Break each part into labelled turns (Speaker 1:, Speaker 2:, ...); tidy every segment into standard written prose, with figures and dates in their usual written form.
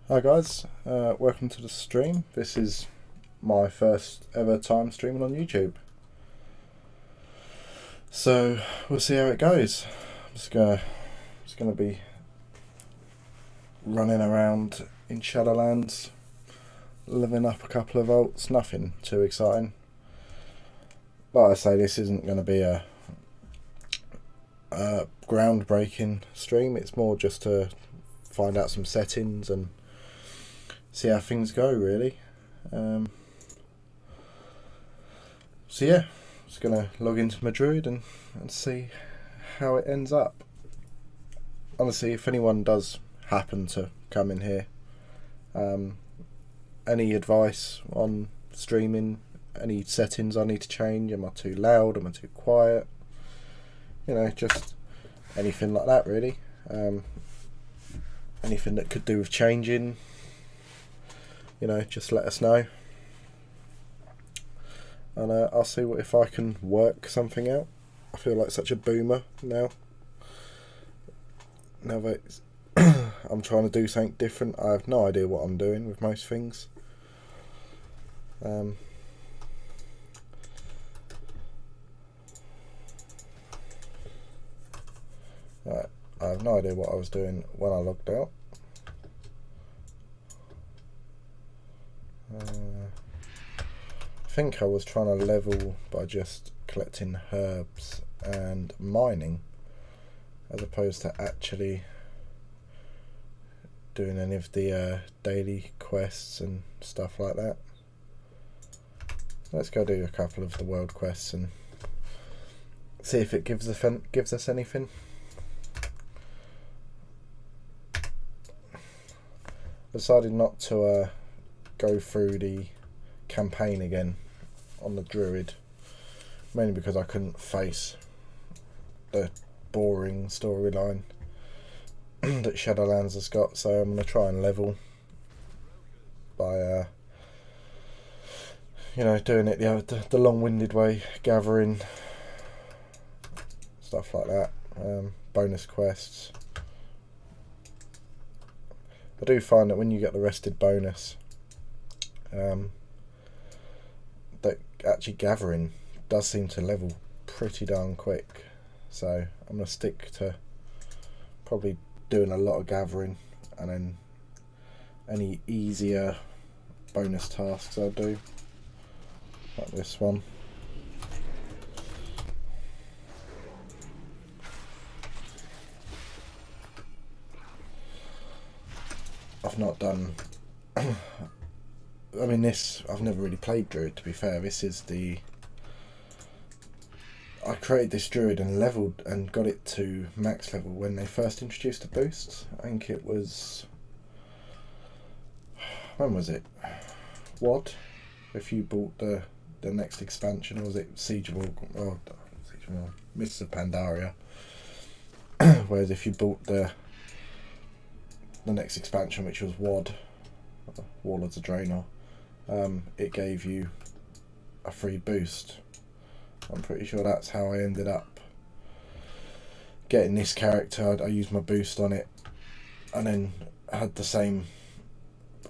Speaker 1: Hi guys, welcome to the stream. This is my first ever time streaming on YouTube. So we'll see how it goes. I'm just gonna be running around in Shadowlands, living up a couple of volts, nothing too exciting. Like I say, this isn't gonna be a groundbreaking stream, it's more just to find out some settings and see how things go, really. So yeah, just gonna log into my druid and see how it ends up. Honestly, if anyone does happen to come in here, any advice on streaming, any settings I need to change, am I too loud, am I too quiet, you know, just anything like that really. Anything that could do with changing, you know, just let us know, and I'll see if I can work something out. I feel like such a boomer now that I'm trying to do something different. I have no idea what I'm doing with most things. Right, I have no idea what I was doing when I logged out. I think I was trying to level by just collecting herbs and mining, as opposed to actually doing any of the daily quests and stuff like that. Let's go do a couple of the world quests and see if it gives us anything. I decided not to go through the campaign again on the druid, mainly because I couldn't face the boring storyline that Shadowlands has got, so I'm going to try and level by you know, doing it the long-winded way, gathering stuff like that, bonus quests. I do find that when you get the rested bonus, that actually gathering does seem to level pretty darn quick, so I'm going to stick to probably doing a lot of gathering, and then any easier bonus tasks I'll do, like this one. I've not done I mean, I've never really played druid, to be fair. This is I created this druid and leveled and got it to max level when they first introduced the boosts. I think it was, when was it? What? If you bought the next expansion, or was it Siege of Mists of Pandaria? Whereas if you bought the next expansion, which was WoD, Warlords of Draenor, it gave you a free boost. I'm pretty sure that's how I ended up getting this character. I used my boost on it, and then had the same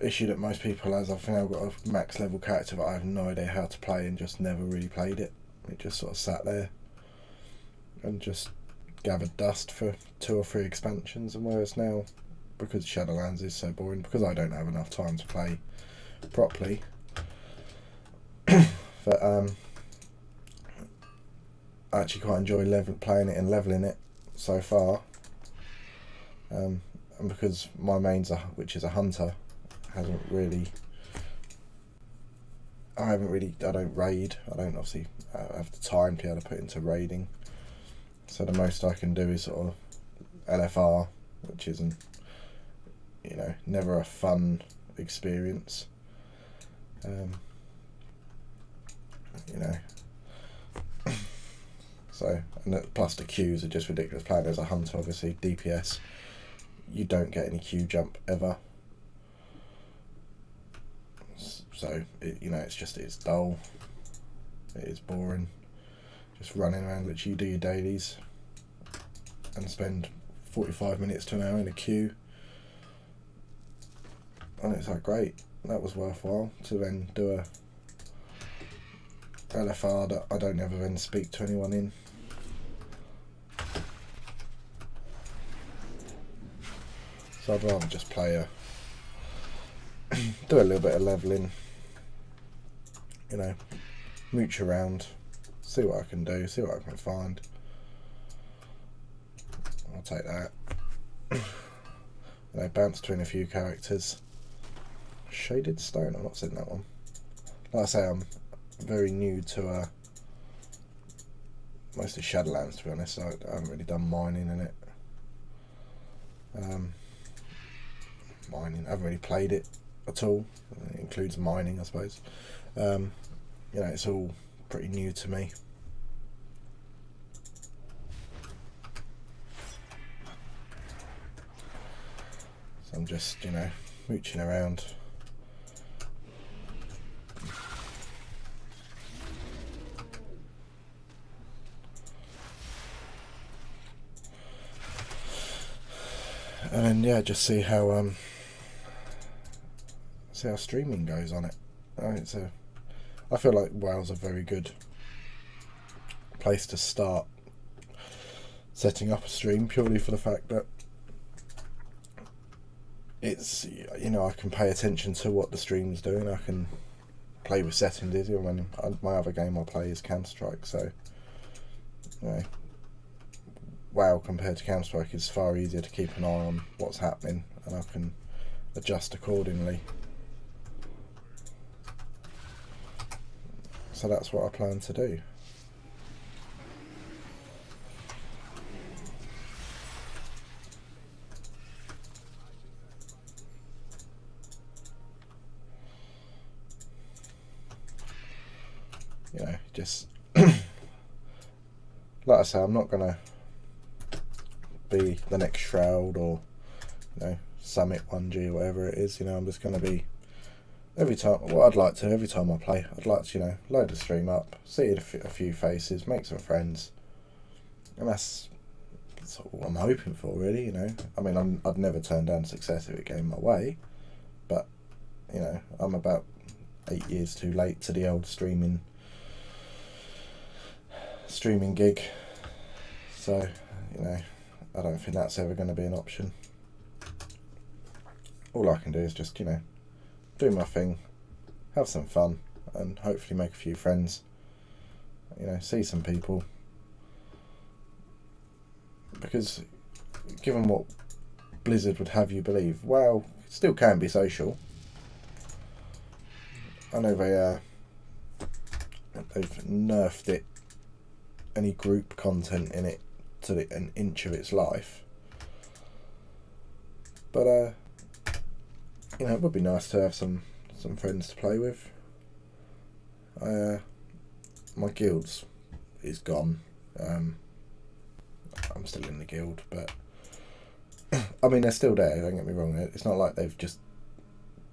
Speaker 1: issue that most people has. I've now got a max level character, but I have no idea how to play and just never really played it. It just sort of sat there and just gathered dust for 2 or 3 expansions, and whereas now, because Shadowlands is so boring, because I don't have enough time to play properly, but I actually quite enjoy playing it and leveling it so far, and because my mains which is a hunter, I don't raid. I don't obviously have the time to be able to put into raiding, so the most I can do is sort of LFR, which isn't, you know, never a fun experience. You know, so, and plus the queues are just ridiculous. Playing as a hunter, obviously DPS, you don't get any queue jump ever, so you know, it's dull, it is boring, just running around. Literally, you do your dailies and spend 45 minutes to an hour in a queue, And it's like, great, that was worthwhile to then do a LFR that I don't ever then speak to anyone in. So I'd rather just play do a little bit of levelling, you know, mooch around, see what I can do, see what I can find. I'll take that. You know, bounce between a few characters. Shaded Stone, I've not seen that one. Like I say, I'm very new to mostly Shadowlands, to be honest, so I haven't really done mining in it. Mining, I haven't really played it at all. It includes mining, I suppose. You know, it's all pretty new to me. So I'm just, you know, mooching around. And then yeah, just see how streaming goes on it. I feel like WoW's a very good place to start setting up a stream, purely for the fact that it's, you know, I can pay attention to what the stream's doing. I can play with settings easier. When my other game I play is Counter-Strike, so you know, WoW compared to Counter-Strike is far easier to keep an eye on what's happening, and I can adjust accordingly. So that's what I plan to do. You know, just like I say, I'm not gonna be the next Shroud or, you know, Summit 1G or whatever it is. You know, I'm just gonna be, every time, what I'd like to, every time I play, I'd like to, you know, load the stream up, see a few faces, make some friends, and that's what I'm hoping for, really. You know, I mean, I'd never turn down success if it came my way, but you know, I'm about 8 years too late to the old streaming gig, so you know, I don't think that's ever going to be an option. All I can do is just, you know, do my thing, have some fun, and hopefully make a few friends, you know, see some people, because given what Blizzard would have you believe, WoW still can be social. I know they've nerfed it, any group content in it, to an inch of its life, but you know, it would be nice to have some friends to play with. My guilds is gone. I'm still in the guild, but I mean, they're still there, don't get me wrong, it's not like they've just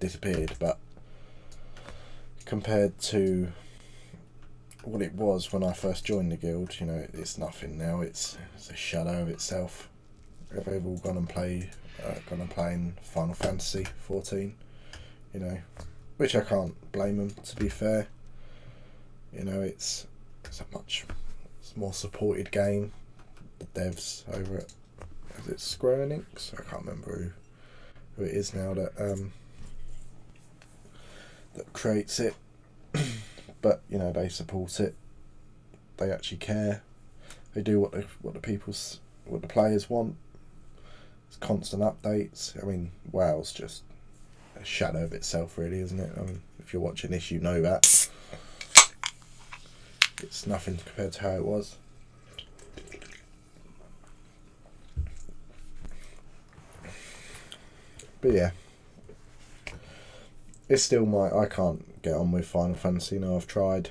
Speaker 1: disappeared, but compared to what it was when I first joined the guild, you know, it's nothing now. It's a shadow of itself. They've all gone and playing Final Fantasy 14, you know, which I can't blame them, to be fair. You know, it's a much more supported game. The devs over at, is it Square Enix? I can't remember who it is now that creates it. But you know, they support it. They actually care. They do what the players want. It's constant updates. I mean, WoW's just a shadow of itself, really, isn't it? I mean, if you're watching this, you know that. It's nothing compared to how it was. But yeah, it's still I can't get on with Final Fantasy. No, I've tried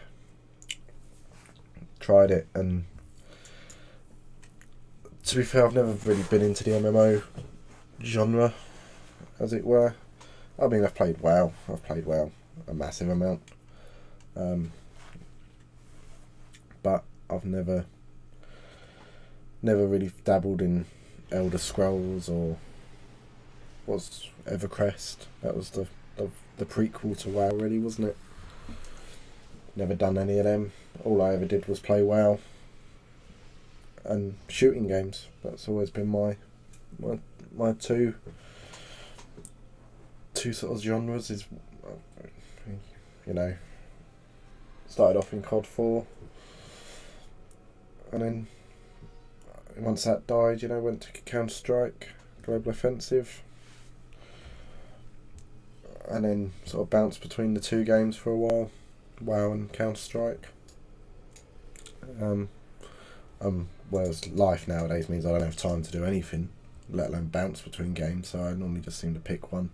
Speaker 1: it, and to be fair, I've never really been into the MMO genre, as it were. I mean, I've played WoW a massive amount, but I've never really dabbled in Elder Scrolls or was Evercrest. That was the prequel to WoW, really, wasn't it? Never done any of them. All I ever did was play WoW and shooting games. That's always been my two sort of genres. Is, you know, started off in COD 4, and then once that died, you know, went to Counter-Strike, Global Offensive, and then sort of bounced between the two games for a while, WoW and Counter-Strike. Whereas life nowadays means I don't have time to do anything, let alone bounce between games, so I normally just seem to pick one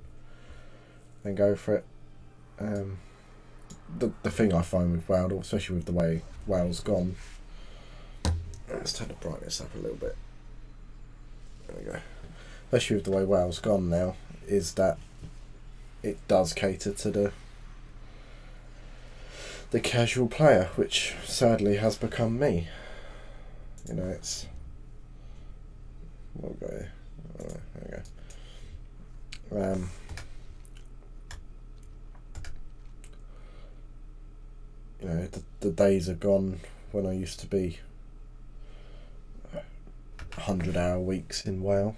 Speaker 1: and go for it. The thing I find with WoW, especially with the way WoW's gone, let's turn the brightness up a little bit. There we go. Especially with the way WoW's gone now, is that it does cater to the casual player, which sadly has become me. You know, it's... What have we got here? Oh, there we go. You know, the days are gone when I used to be 100-hour weeks in WoW.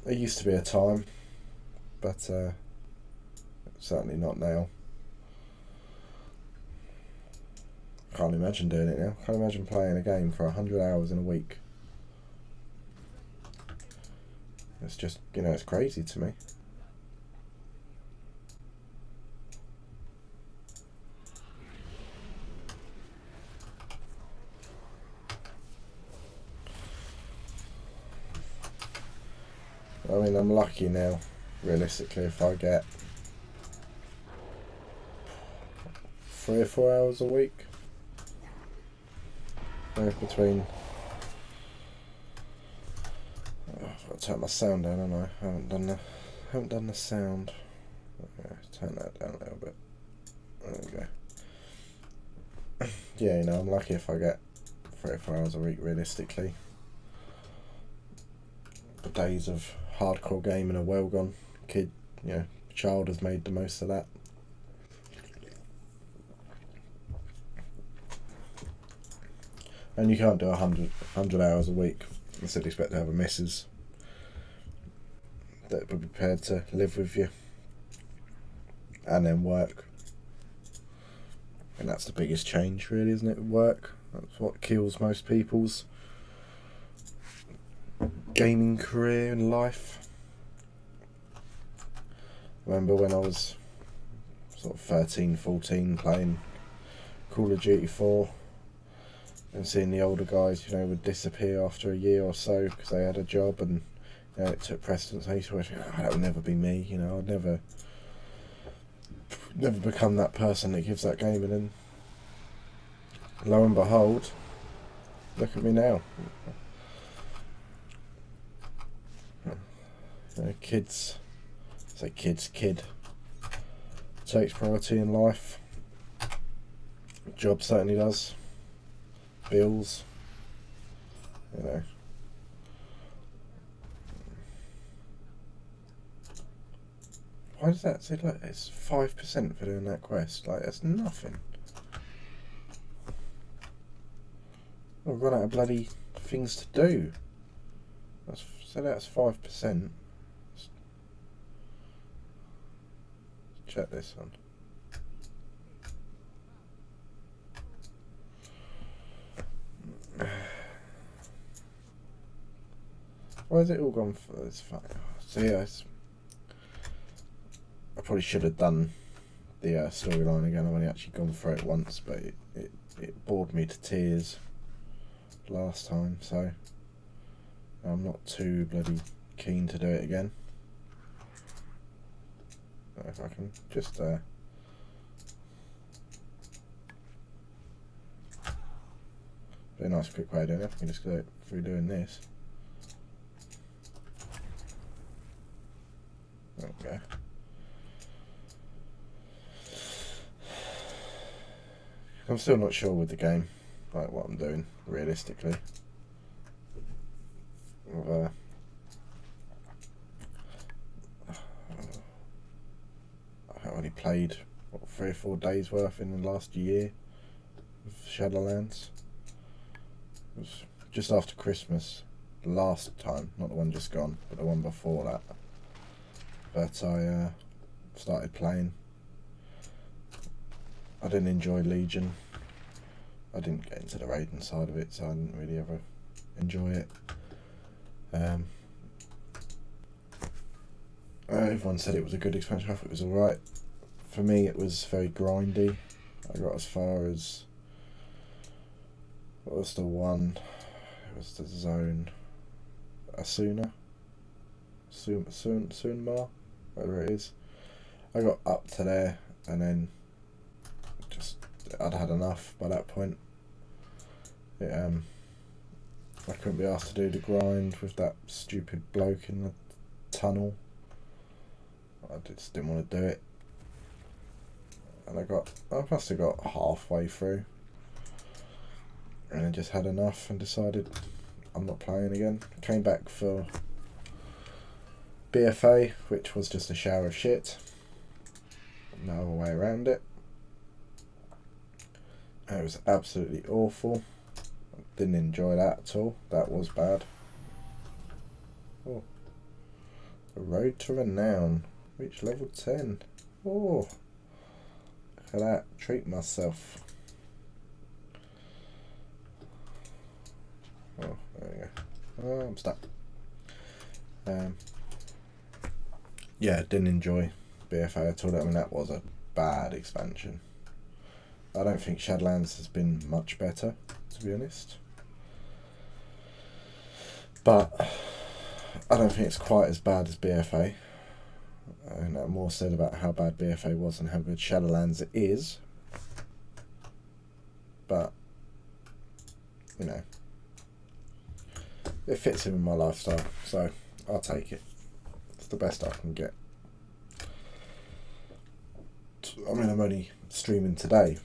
Speaker 1: There used to be a time, but certainly not now. Can't imagine doing it now. Can't imagine playing a game for 100 hours in a week. It's just, you know, it's crazy to me. I mean, I'm lucky now, realistically, if I get 3 or 4 hours a week. Between... I've got to turn my sound down, haven't I? I haven't done the sound. Okay, turn that down a little bit. There we go. Yeah, you know, I'm lucky if I get 3 or 4 hours a week, realistically. The days of hardcore gaming are well gone. Child has made the most of that. And you can't do 100 hours a week and still expect to have a missus that would be prepared to live with you and then work. And that's the biggest change, really, isn't it? Work. That's what kills most people's gaming career and life. I remember when I was sort of 13, 14 playing Call of Duty 4 and seeing the older guys, you know, would disappear after a year or so because they had a job, and you know, it took precedence. I used to wish, that would never be me, you know, I'd never become that person that gives that game, and then lo and behold, look at me now. You know, kid takes priority in life. Job certainly does. Bills, you know. Why does that say, like, it's 5% for doing that quest? Like, that's nothing. I've run out of bloody things to do. So that's 5%. Check this one. Why has it all gone for this? So yeah, I probably should have done the storyline again. I've only actually gone for it once, but it bored me to tears last time, so I'm not too bloody keen to do it again. If I can just be a nice quick way of doing it. I can just go through doing this. There we go. I'm still not sure with the game, like what I'm doing realistically. I only played 3 or 4 days worth in the last year of Shadowlands. It was just after Christmas last time, not the one just gone, but the one before that. But I started playing. I didn't enjoy Legion. I didn't get into the raiding side of it, so I didn't really ever enjoy it. Everyone said it was a good expansion. I thought it was alright. For me, it was very grindy. I got as far as, what was the one? It was the zone Asuna? Sunmar? Whatever it is. I got up to there and then I'd had enough by that point. I couldn't be asked to do the grind with that stupid bloke in the tunnel. I just didn't want to do it. And I must have got halfway through. And I just had enough and decided I'm not playing again. Came back for BFA, which was just a shower of shit. No other way around it. It was absolutely awful. I didn't enjoy that at all. That was bad. Oh. The Road to Renown. Reach level 10. Oh. Look at that. Treat myself. Oh, there we go. Oh, I'm stuck. Yeah, didn't enjoy BFA at all. I mean, that was a bad expansion. I don't think Shadowlands has been much better, to be honest. But I don't think it's quite as bad as BFA. And more said about how bad BFA was and how good Shadowlands is. But, you know, it fits in with my lifestyle, so I'll take it. It's the best I can get. I mean, I'm only streaming today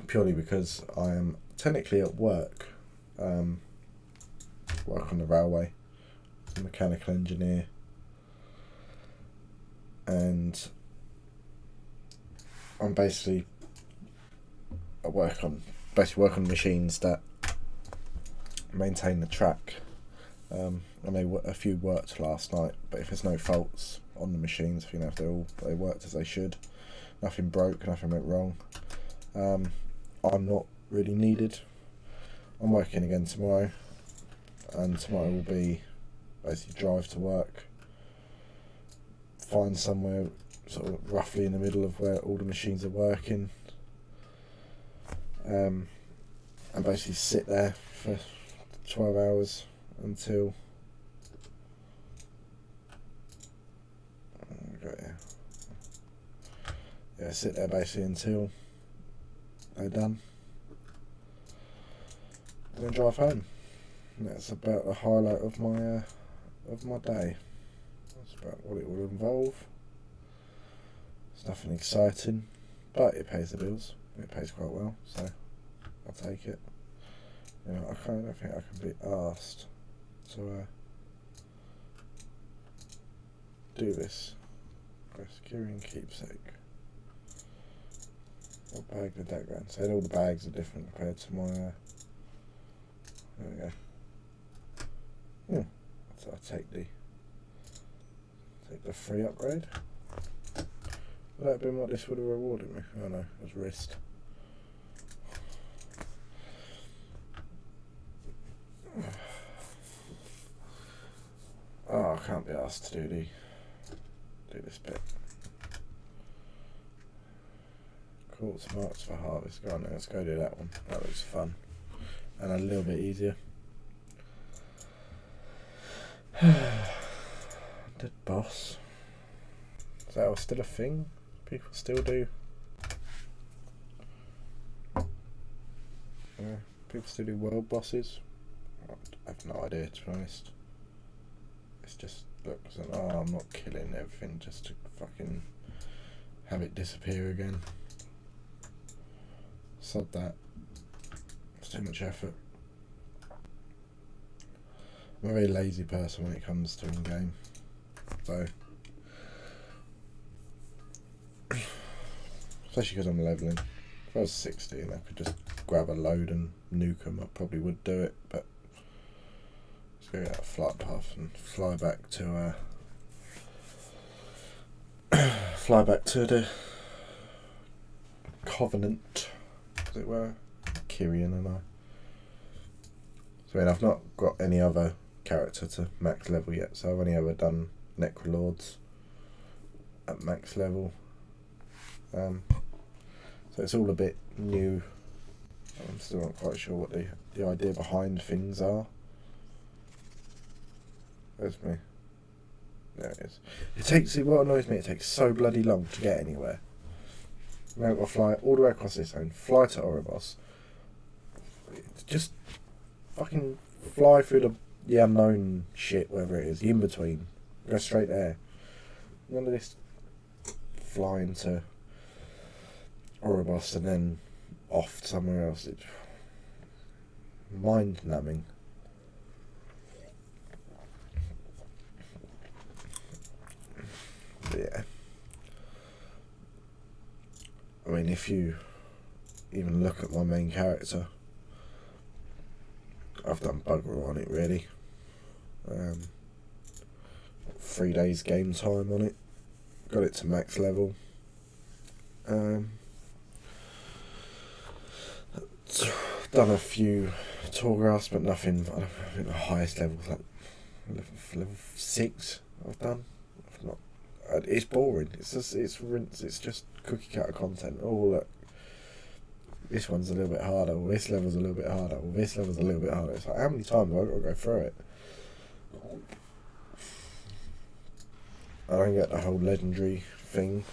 Speaker 1: purely because I am technically at work. Work on the railway as a mechanical engineer, and I'm basically work on machines that maintain the track. And a few worked last night, but if there's no faults on the machines, you know, if they worked as they should, nothing broke, nothing went wrong, I'm not really needed. I'm working again tomorrow, and tomorrow will be basically drive to work, find somewhere sort of roughly in the middle of where all the machines are working, and basically sit there for 12 hours until sit there basically until they're done, and then drive home. And that's about the highlight of my day. That's about what it will involve. It's nothing exciting, but it pays the bills. It pays quite well, so I'll take it. You know, I don't think I can be asked to do this. Rescuing keepsake. What bag did that go in? So all the bags are different compared to my. There we go. So I'll take the free upgrade. Would that have been what this would have rewarded me? Oh no, it was wrist. Oh, I can't be asked to do this bit. Quartz marks for harvest. Go on then, let's go do that one. That looks fun. And a little bit easier. Dead boss. Is that still a thing? People still do? Yeah, people still do world bosses? I have no idea, to be honest. It's just, look, oh, I'm not killing everything just to fucking have it disappear again. Sod that. It's too much effort. I'm a very lazy person when it comes to in-game. So, especially because I'm leveling. If I was 60 and I could just grab a load and nuke them, I probably would do it, but let's go out a flight path and fly back to the Covenant, as it were. Kyrian and I. So I've not got any other character to max level yet, so I've only ever done Necrolords at max level. So it's all a bit new. I'm still not quite sure what the idea behind things are. There's me. There it is. What annoys me, it takes so bloody long to get anywhere. Now I've got to fly all the way across this zone, fly to Oribos. Just fucking fly through the unknown shit, wherever it is, the in-between. Go straight there. None of this flying to Oribos and then off somewhere else. It's mind-numbing. But yeah. I mean, if you even look at my main character, I've done bugger all on it, really. 3 days game time on it. Got it to max level. Done a few Torghast, but nothing. I think the highest level was like level 6 I've done. I've not. It's boring. It's just cookie cutter content. Oh look, this one's a little bit harder. Or this level's a little bit harder. Or this level's a little bit harder. It's like, how many times have I got to go through it? I don't get the whole legendary thing.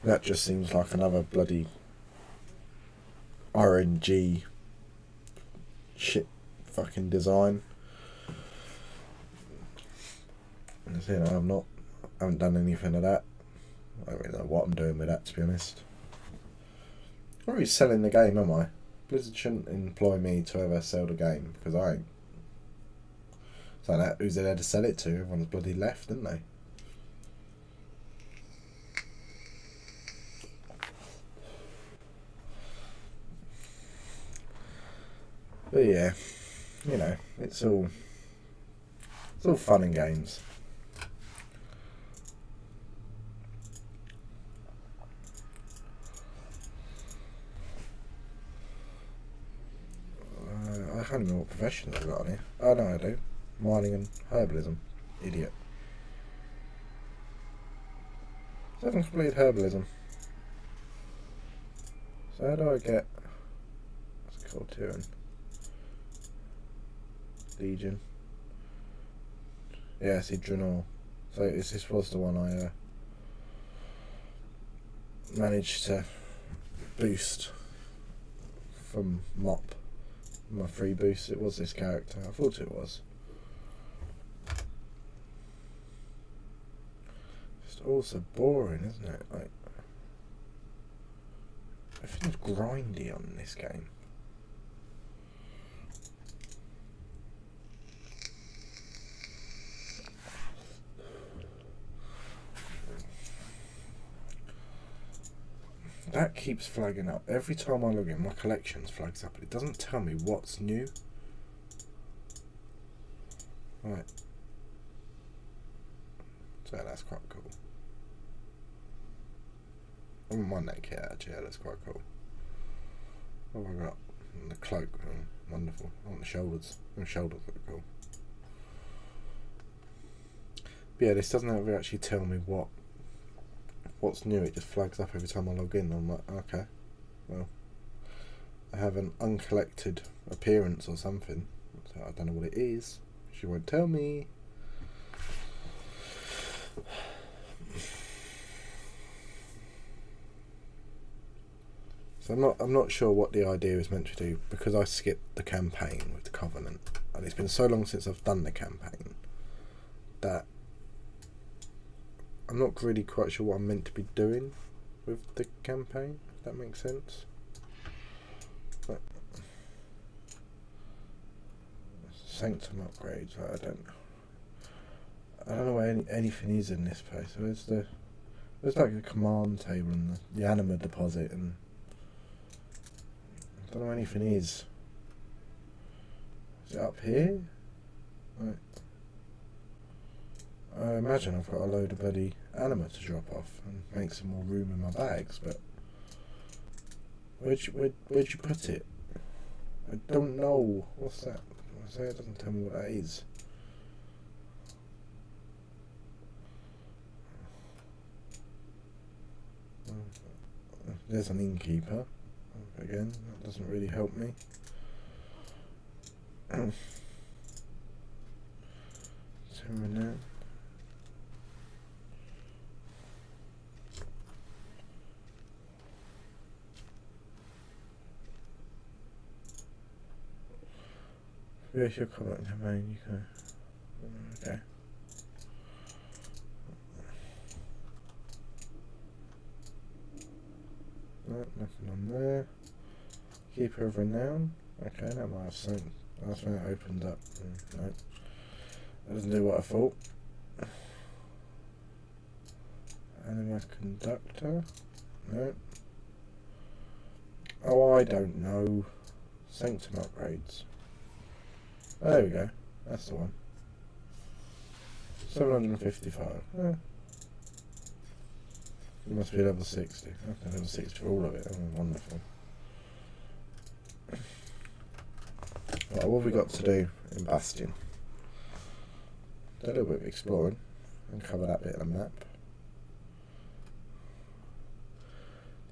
Speaker 1: That just seems like another bloody RNG shit fucking design. And you know, I haven't done anything of that. I don't really know what I'm doing with that, to be honest. I'm not really selling the game, am I? Blizzard shouldn't employ me to ever sell the game, because I ain't. So that, who's there to sell it to? Everyone's bloody left, didn't they? But yeah, you know, it's all fun and games. I can't even know what professions I've got on here. Oh no, I do. Mining and herbalism. Idiot. So I haven't completed herbalism. So how do I get... What's it called? Tyrion. Legion. Yeah, see, Draenor. So this was the one I managed to boost from Mop. My free boost, it was this character. I thought it was. It's also boring, isn't it? Like, everything's grindy on this game. That keeps flagging up. Every time I log in, my collections flags up. It doesn't tell me what's new. Right. So that's quite cool. I wouldn't mind that kit actually. Yeah, that's quite cool. What have I got? And the cloak. Oh, wonderful. I want the shoulders. The shoulders look cool. But yeah, this doesn't ever actually tell me what's new. It just flags up every time I log in. I'm like, okay, well, I have an uncollected appearance or something, so I don't know what it is. She won't tell me. So I'm not sure what the idea is meant to do, because I skipped the campaign with the Covenant, and it's been so long since I've done the campaign that I'm not really quite sure what I'm meant to be doing with the campaign, if that makes sense. But Sanctum upgrades. I don't know where anything is in this place. There's like a command table and the anima deposit, and I don't know where anything is. Is it up here? Right. I imagine I've got a load of bloody anima to drop off and make some more room in my bags, but where'd you put it? I don't know. What's that? I say it doesn't tell me what that is. There's an innkeeper. Again, that doesn't really help me. Now. Where's your comment domain? You go. Okay. No, nothing on there. Keeper of Renown. Okay, that might have something. That's when it opened up. No. That doesn't do what I thought. Anima Conductor. No. Oh, I don't know. Sanctum upgrades. Oh, there we go. That's the one. 755. Yeah. It must be level 60. Okay, level 60 for all of it. Oh, wonderful. Right, what have we got to do in Bastion? Do a little bit of exploring and cover that bit of the map.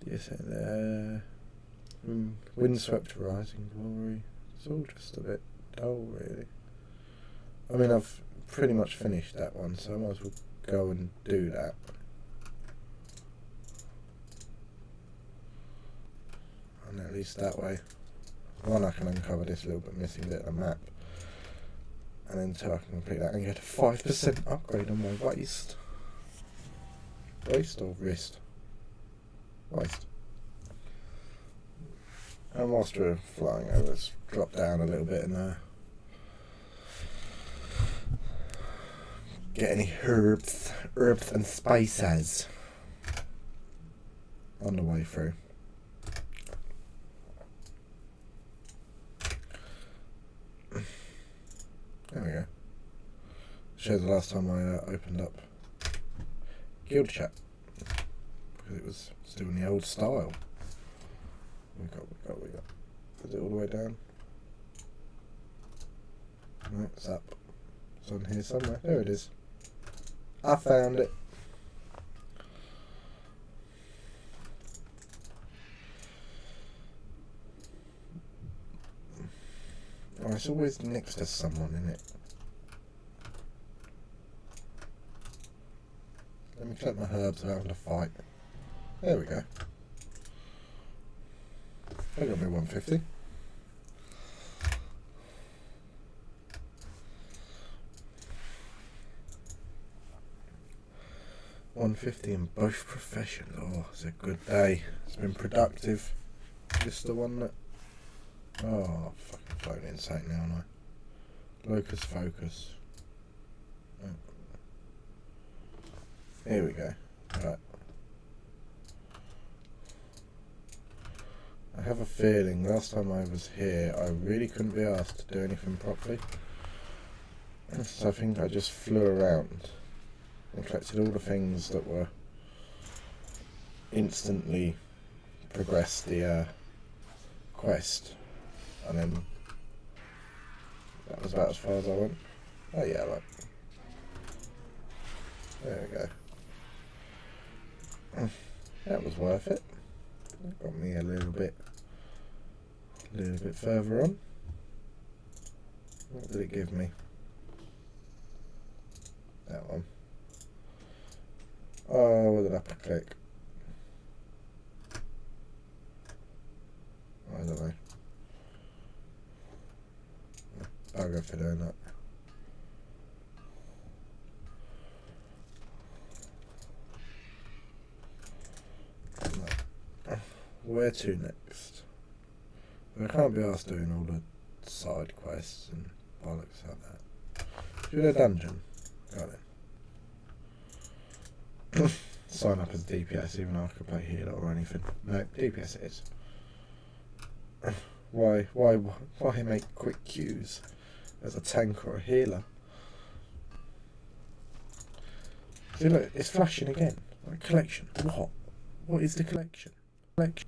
Speaker 1: Yes, there. Windswept Rising Glory. It's all just a bit dull, really. I mean, I've pretty much finished that one, so I might as well go and do that. And at least that way, one, I can uncover this little bit missing bit of the map, and then two, I can complete that and get a 5% upgrade on my waist. Waist or wrist? Waist. And whilst we're flying over, let's drop down a little bit and get any herbs and spices on the way through. There we go. Shows the last time I opened up Guild Chat, because it was still in the old style. We got. Is it all the way down? No, it's up. It's on here somewhere. There it is. I found it. Oh, it's always next to someone, isn't it? Let me collect my herbs without having to fight. There we go. I got me 150. $150 in both professions. Oh, it's a good day. It's been productive. This the one that... Oh, I've fucking flown insane now, aren't I? Locus focus. Oh. Here we go. Right. I have a feeling last time I was here I really couldn't be asked to do anything properly. So I think I just flew around and collected all the things that were instantly progressed the quest, and then that was about as far as I went. Oh yeah, look. There we go. That was worth it. Got me a little bit further on. What did it give me? That one. Oh, with an upper click. I don't know. I'll go for doing that. Where to next? I can't be asked doing all the side quests and bollocks like that. Do a dungeon. Got it. Sign up as DPS even though I could play healer or anything. No, DPS it is. Why make quick queues as a tank or a healer? See, look, it's flashing again. Like, collection. What? What is the collection? Collection.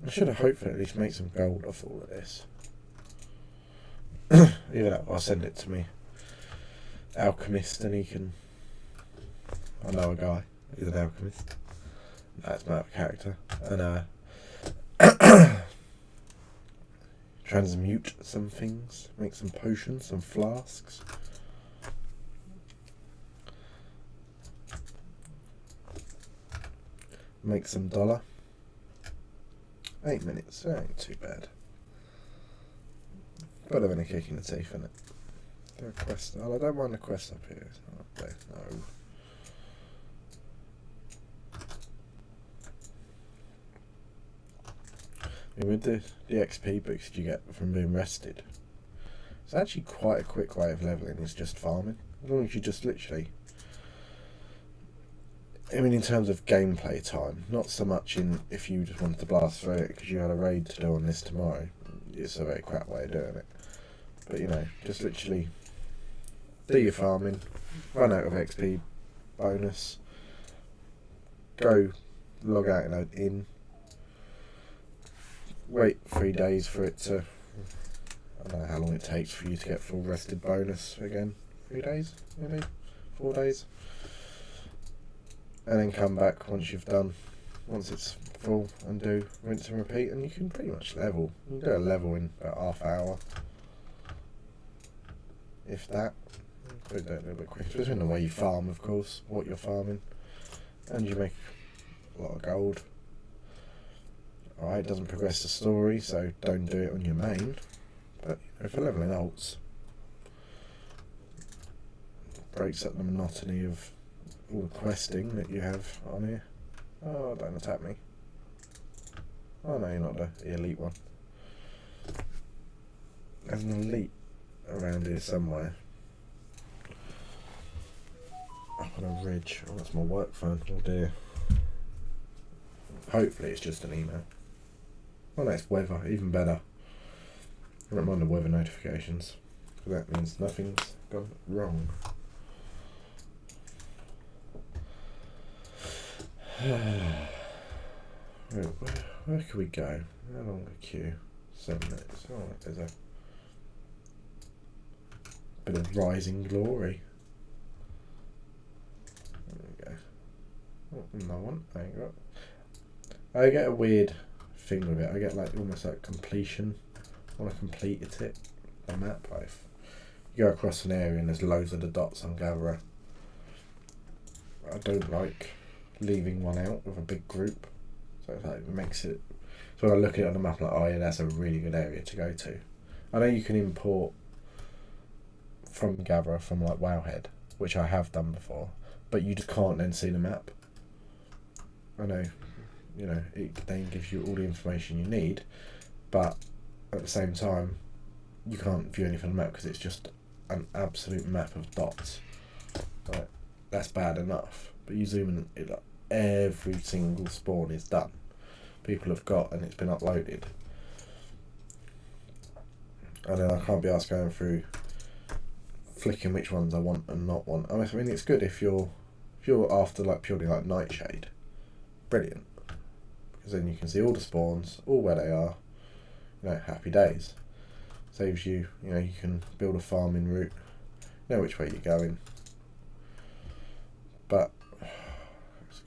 Speaker 1: I should have hopefully at least made some gold off all of this. Either that or I'll send it to me alchemist and he can... I know a guy, he's an alchemist. That's my character. And transmute some things, make some potions, some flasks. Make some dollar. 8 minutes, that ain't too bad. Better than a kick in the teeth, isn't it? Is there a quest? Oh, I don't mind the quest up here. It's not up there. No. I mean, with the XP boost you get from being rested, it's actually quite a quick way of leveling. It's just farming. As long as you just literally... I mean, in terms of gameplay time, not so much in if you just wanted to blast through it because you had a raid to do on this tomorrow. It's a very crap way of doing it. But, you know, just literally do your farming, run out of XP bonus, go log out in an inn, wait 3 days for it to... I don't know how long it takes for you to get full rested bonus again. 3 days, maybe? 4 days? And then come back once you've done, once it's full, and do rinse and repeat, and you can pretty much level. You can do a level in about half hour, if that. Probably do it a little bit quicker, depending on the way you farm, of course, what you're farming, and you make a lot of gold. Alright, it doesn't progress the story, so don't do it on your main, but you know, for leveling alts, breaks up the monotony of all the questing that you have on here. Oh, don't attack me. Oh no, you're not the elite one. There's an elite around here somewhere. Up on a ridge. Oh, that's my work phone. Oh dear. Hopefully it's just an email. Oh no, it's weather. Even better. I don't mind the weather notifications, because that means nothing's gone wrong. Where can we go? How long a queue? 7 minutes. Oh, there's a bit of rising glory. There we go. Oh, no one. There you go. I get a weird thing with it. I get like almost like completion. When I completed it, the map. Like if you go across an area and there's loads of the dots on Gatherer. I don't like leaving one out with a big group, so it's like it makes it. So when I look at it on the map, I'm like, oh yeah, that's a really good area to go to. I know you can import from Gatherer from like Wowhead, which I have done before, but you just can't then see the map. I know, you know, it then gives you all the information you need, but at the same time, you can't view anything on the map because it's just an absolute map of dots. Like, that's bad enough, but you zoom in, it like every single spawn is done. People have got, and it's been uploaded. And then I can't be asked going through flicking which ones I want and not want. I mean, it's good if you're after like purely like Nightshade. Brilliant, because then you can see all the spawns, all where they are. You know, happy days. Saves you. You know, you can build a farming route. Know which way you're going. But I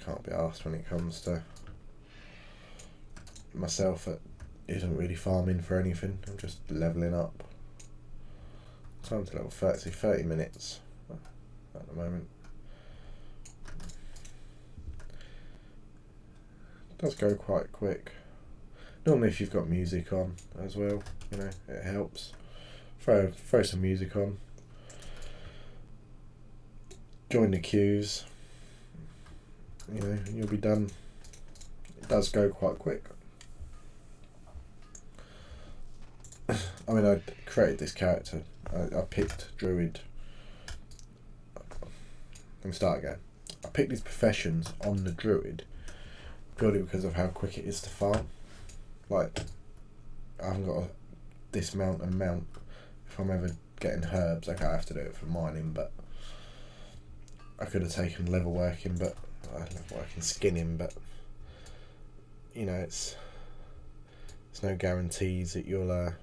Speaker 1: can't be asked when it comes to myself that isn't really farming for anything. I'm just leveling up. Time to level 30 minutes at the moment. It does go quite quick. Normally if you've got music on as well, you know, it helps. Throw some music on. join the queues, you know, and you'll be done. It does go quite quick. I mean, I created this character. I picked Druid. Let me start again. I picked these professions on the Druid purely because of how quick it is to farm. Like, I haven't got to dismount and mount. If I'm ever getting herbs, okay, I have to do it for mining, but I could have taken level working, skinning, but you know, it's no guarantees that you'll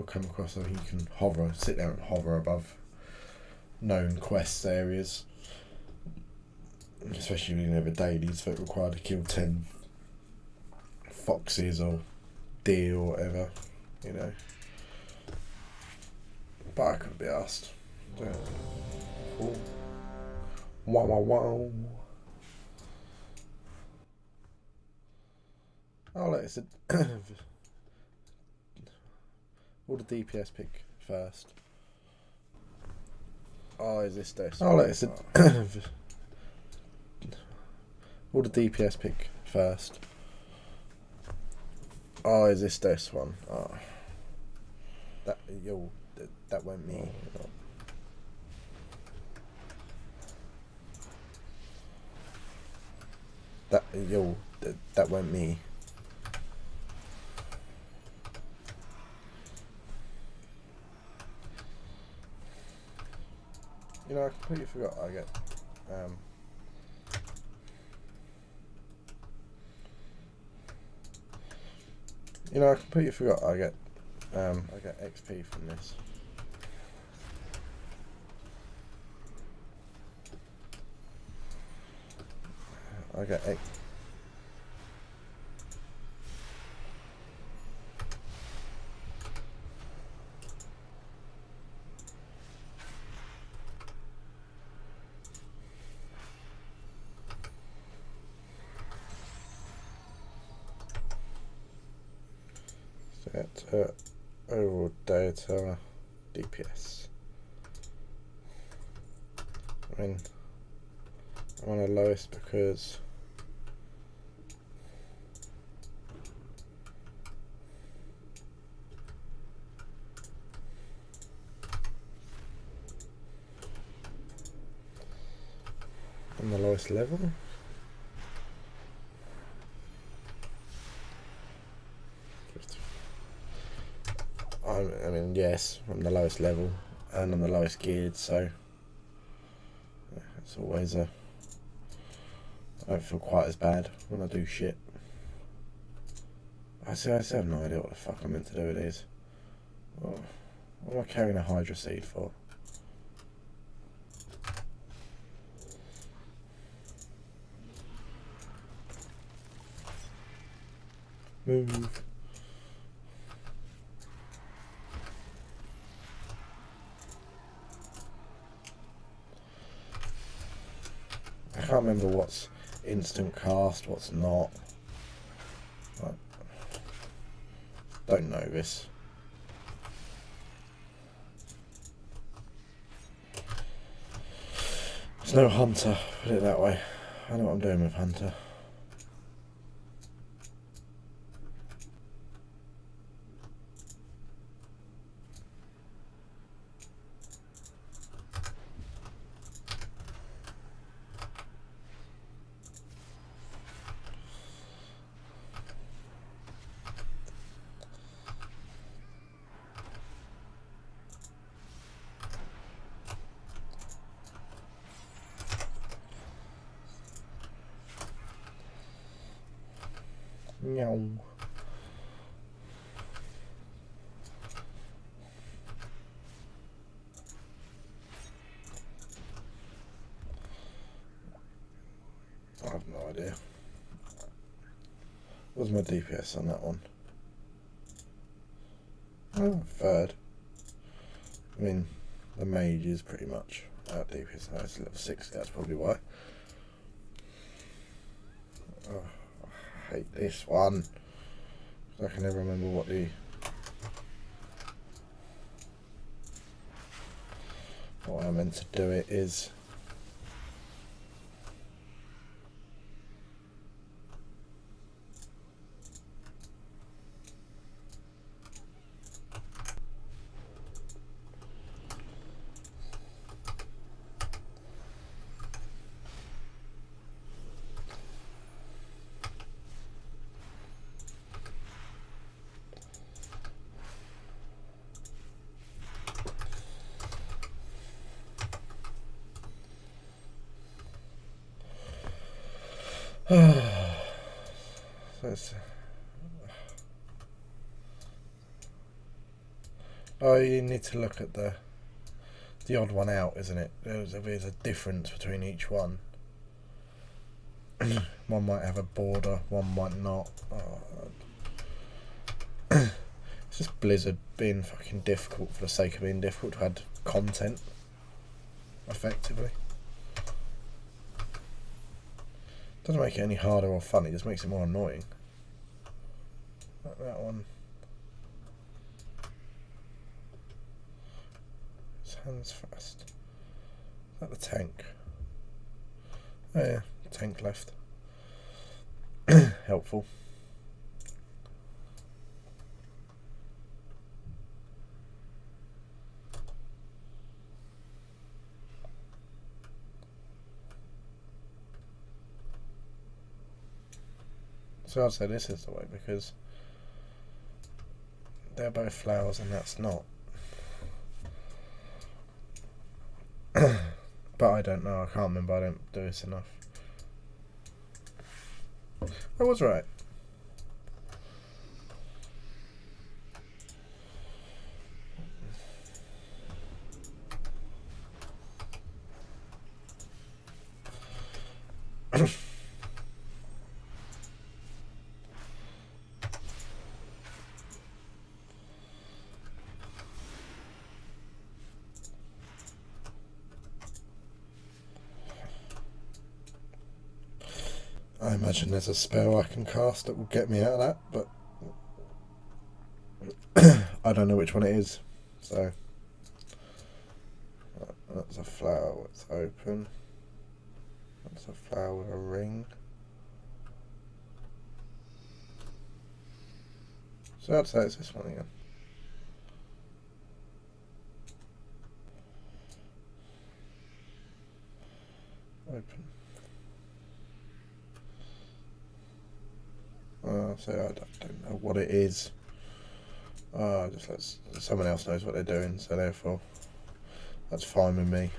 Speaker 1: come across something you can sit there and hover above known quest areas, especially when you have dailies that require to kill 10 foxes or deer or whatever, you know. But I couldn't be asked. Wow, wow, wow. Oh, look, it's all the DPS pick first. Oh, is this? Oh, look, it's all the DPS pick first. Oh, is this one? Oh. That won't me. That won't me. You know, I completely forgot I get I get XP from this. I get X. Set overall data DPS. I mean, I'm on the lowest because I'm the lowest level. I mean, yes, I'm the lowest level and I'm the lowest geared, so yeah, it's always I don't feel quite as bad when I do shit. I still have no idea what the fuck I'm meant to do with these. What am I carrying a Hydra seed for? Move. I can't remember what's instant cast, what's not. I don't know this. There's no Hunter, put it that way. I know what I'm doing with Hunter. Meow. I have no idea. What's my DPS on that one? Oh, third. I mean, the mage is pretty much out DPS. No, it's level 60, that's probably why. Oh, I hate this one. I can never remember what I meant to do it is. So it's, oh, you need to look at the odd one out, isn't it? There's a difference between each one. One might have a border, one might not. It's just Blizzard being fucking difficult for the sake of being difficult to add content, effectively. Doesn't make it any harder or fun, it just makes it more annoying. Like that one. His hands fast. Is that the tank? Oh yeah, tank left. Helpful. So I'd say this is the way, because they're both flowers and that's not. But I don't know, I can't remember, I don't do this enough. I was right. I imagine there's a spell I can cast that will get me out of that, but I don't know which one it is. So that's a flower, it's open. That's a flower with a ring. So I'd say it's this one again. Open. So I don't know what it is. Just let someone else knows what they're doing, so therefore that's fine with me.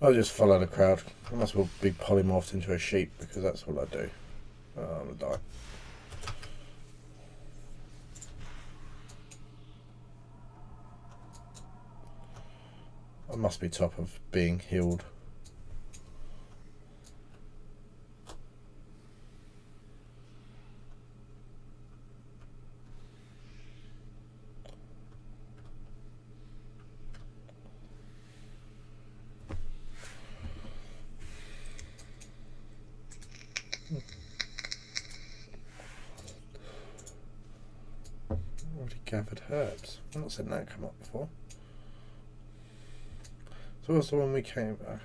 Speaker 1: I'll just follow the crowd. I must well be polymorphed into a sheep, because that's what I do. I'm gonna die. I must be top of being healed. Already gathered herbs. I've not seen that come up before. So what's the one we came back?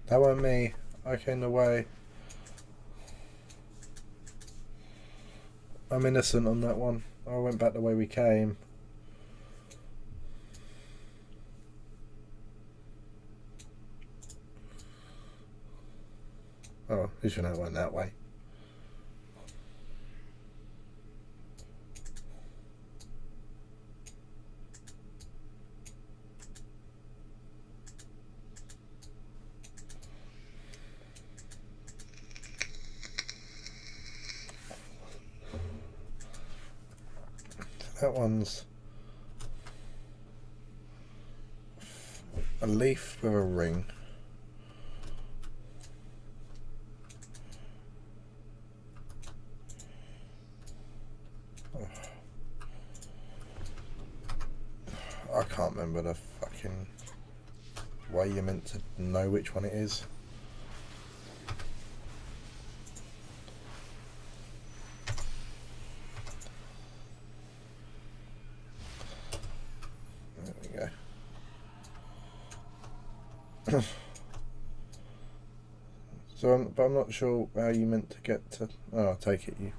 Speaker 1: That wasn't me. I came the way. I'm innocent on that one. I went back the way we came. Oh, you should know it went that way. That one's a leaf with a ring. I can't remember the fucking way you're meant to know which one it is. There we go. So but I'm not sure how you meant to get to. Oh, I take it you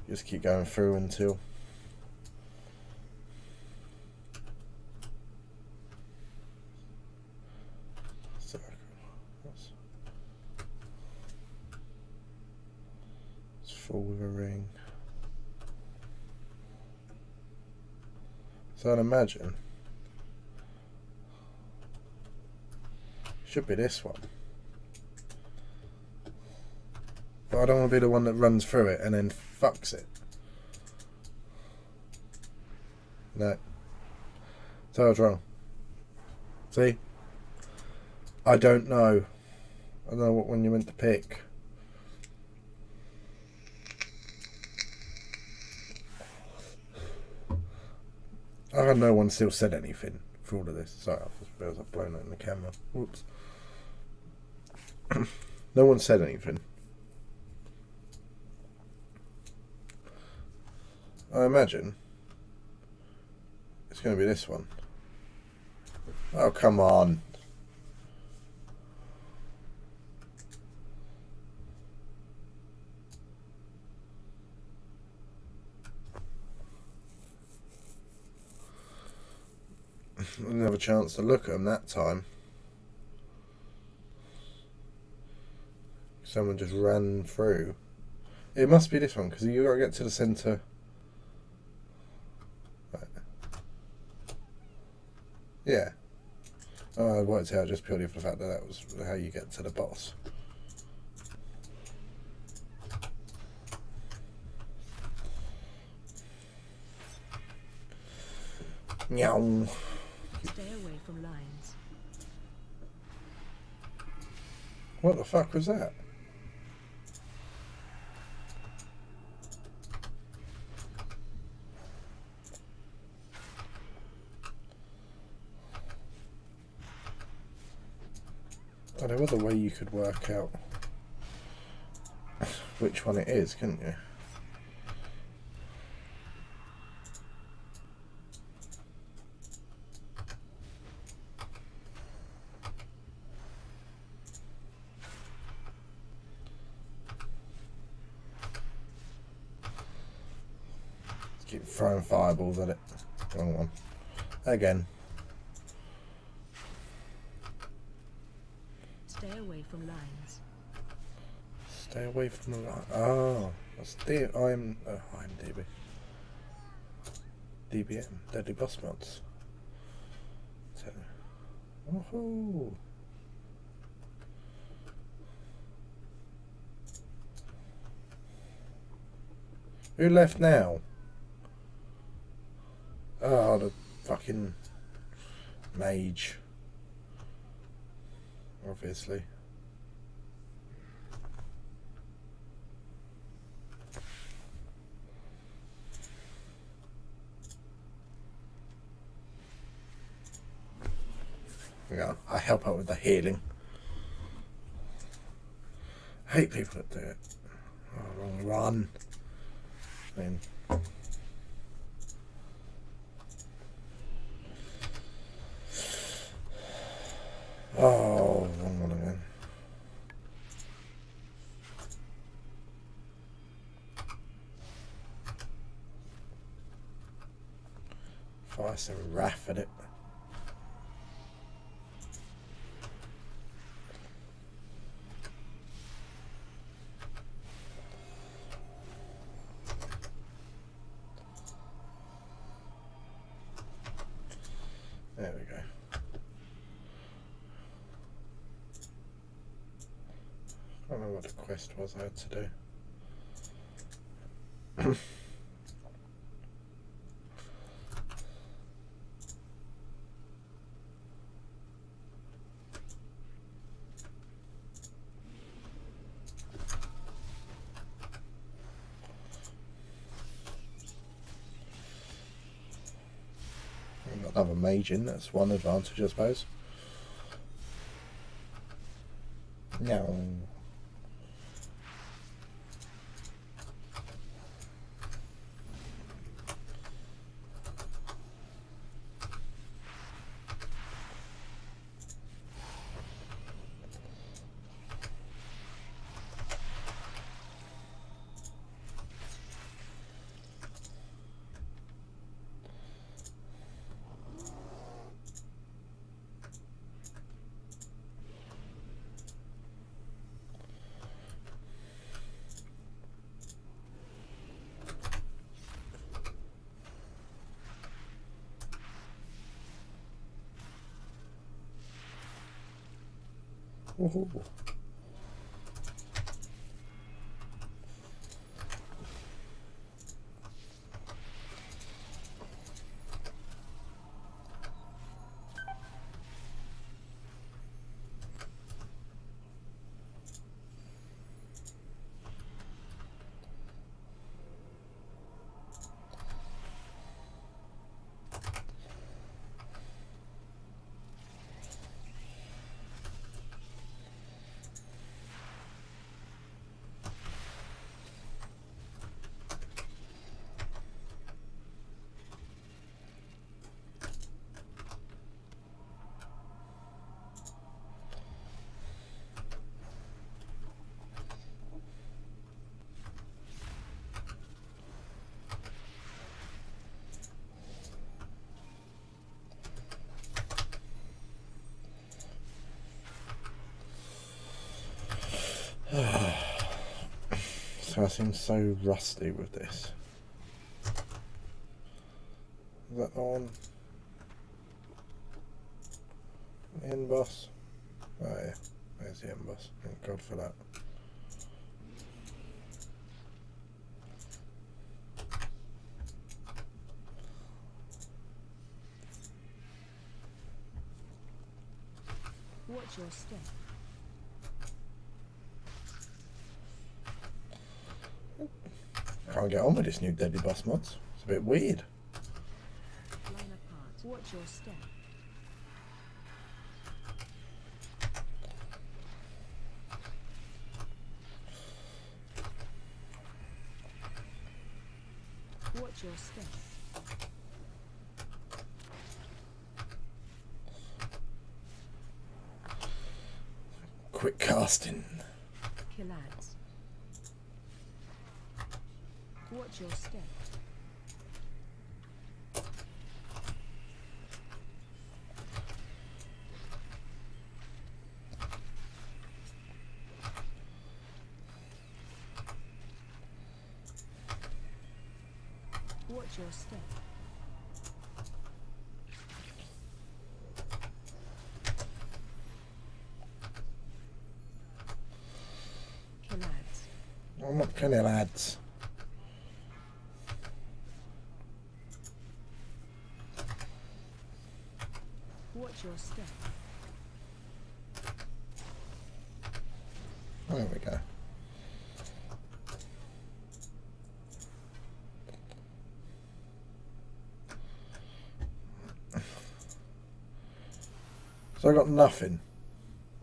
Speaker 1: just keep going through until. It's full with a ring. So I'd imagine should be this one. But I don't want to be the one that runs through it and then fucks it. No. So I was wrong. See? I don't know. I don't know what one you meant to pick. No one still said anything for all of this. Sorry, I just realised I've blown it in the camera. Whoops. No one said anything. I imagine it's going to be this one. Oh, come on. I didn't have a chance to look at them that time. Someone just ran through. It must be this one because you got to get to the centre. Right. Yeah. Oh, I worked out just purely for the fact that that was how you get to the boss. Meow.
Speaker 2: Stay away from lions.
Speaker 1: What the fuck was that? Oh, there was a way you could work out which one it is, couldn't you? Keep throwing fireballs at it. Wrong one. Again.
Speaker 2: Stay away from lions.
Speaker 1: Stay away from the light. Oh, that's IMDb. DBM, Deadly Boss Mods. Woohoo! Who left now? Oh, the fucking mage. Obviously. Yeah, I help out with the healing. I hate people that do it. Oh, wrong run. I mean, oh, wrong one again. Fire some wrath at it. There we go. I don't know what the quest was I had to do. Another mage in, that's one advantage, I suppose. No. Ooh. So I seem so rusty with this. Is that on? The emboss? Oh yeah, there's the emboss. Thank God for that.
Speaker 2: Watch your step.
Speaker 1: Can't get on with this new Deadly Boss mods. It's a bit weird.
Speaker 2: Line apart. Watch your step. Watch your step.
Speaker 1: Quick casting.
Speaker 2: Kill ads. Watch your step. Watch your step. Kill ads.
Speaker 1: I'm not killing lads.
Speaker 2: Watch your step.
Speaker 1: There we go. So I got nothing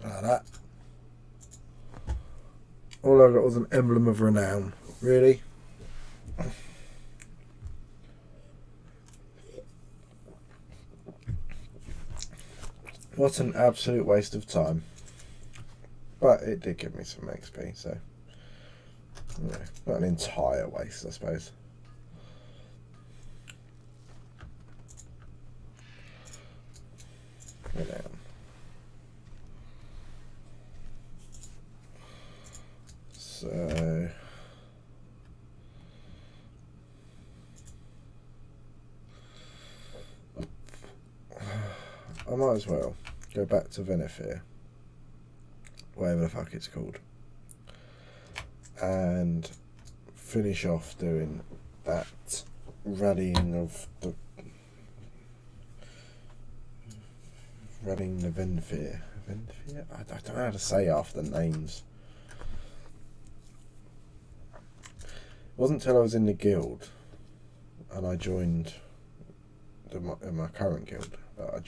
Speaker 1: out of that. All I got was an emblem of renown. Really? What an absolute waste of time. But it did give me some XP, so yeah, not an entire waste, I suppose. Renown. So I might as well go back to Venethir, whatever the fuck it's called, and finish off doing that rallying of the Venethir. Venethir? I don't know how to say half the names. It wasn't until I was in the guild and I joined in my current guild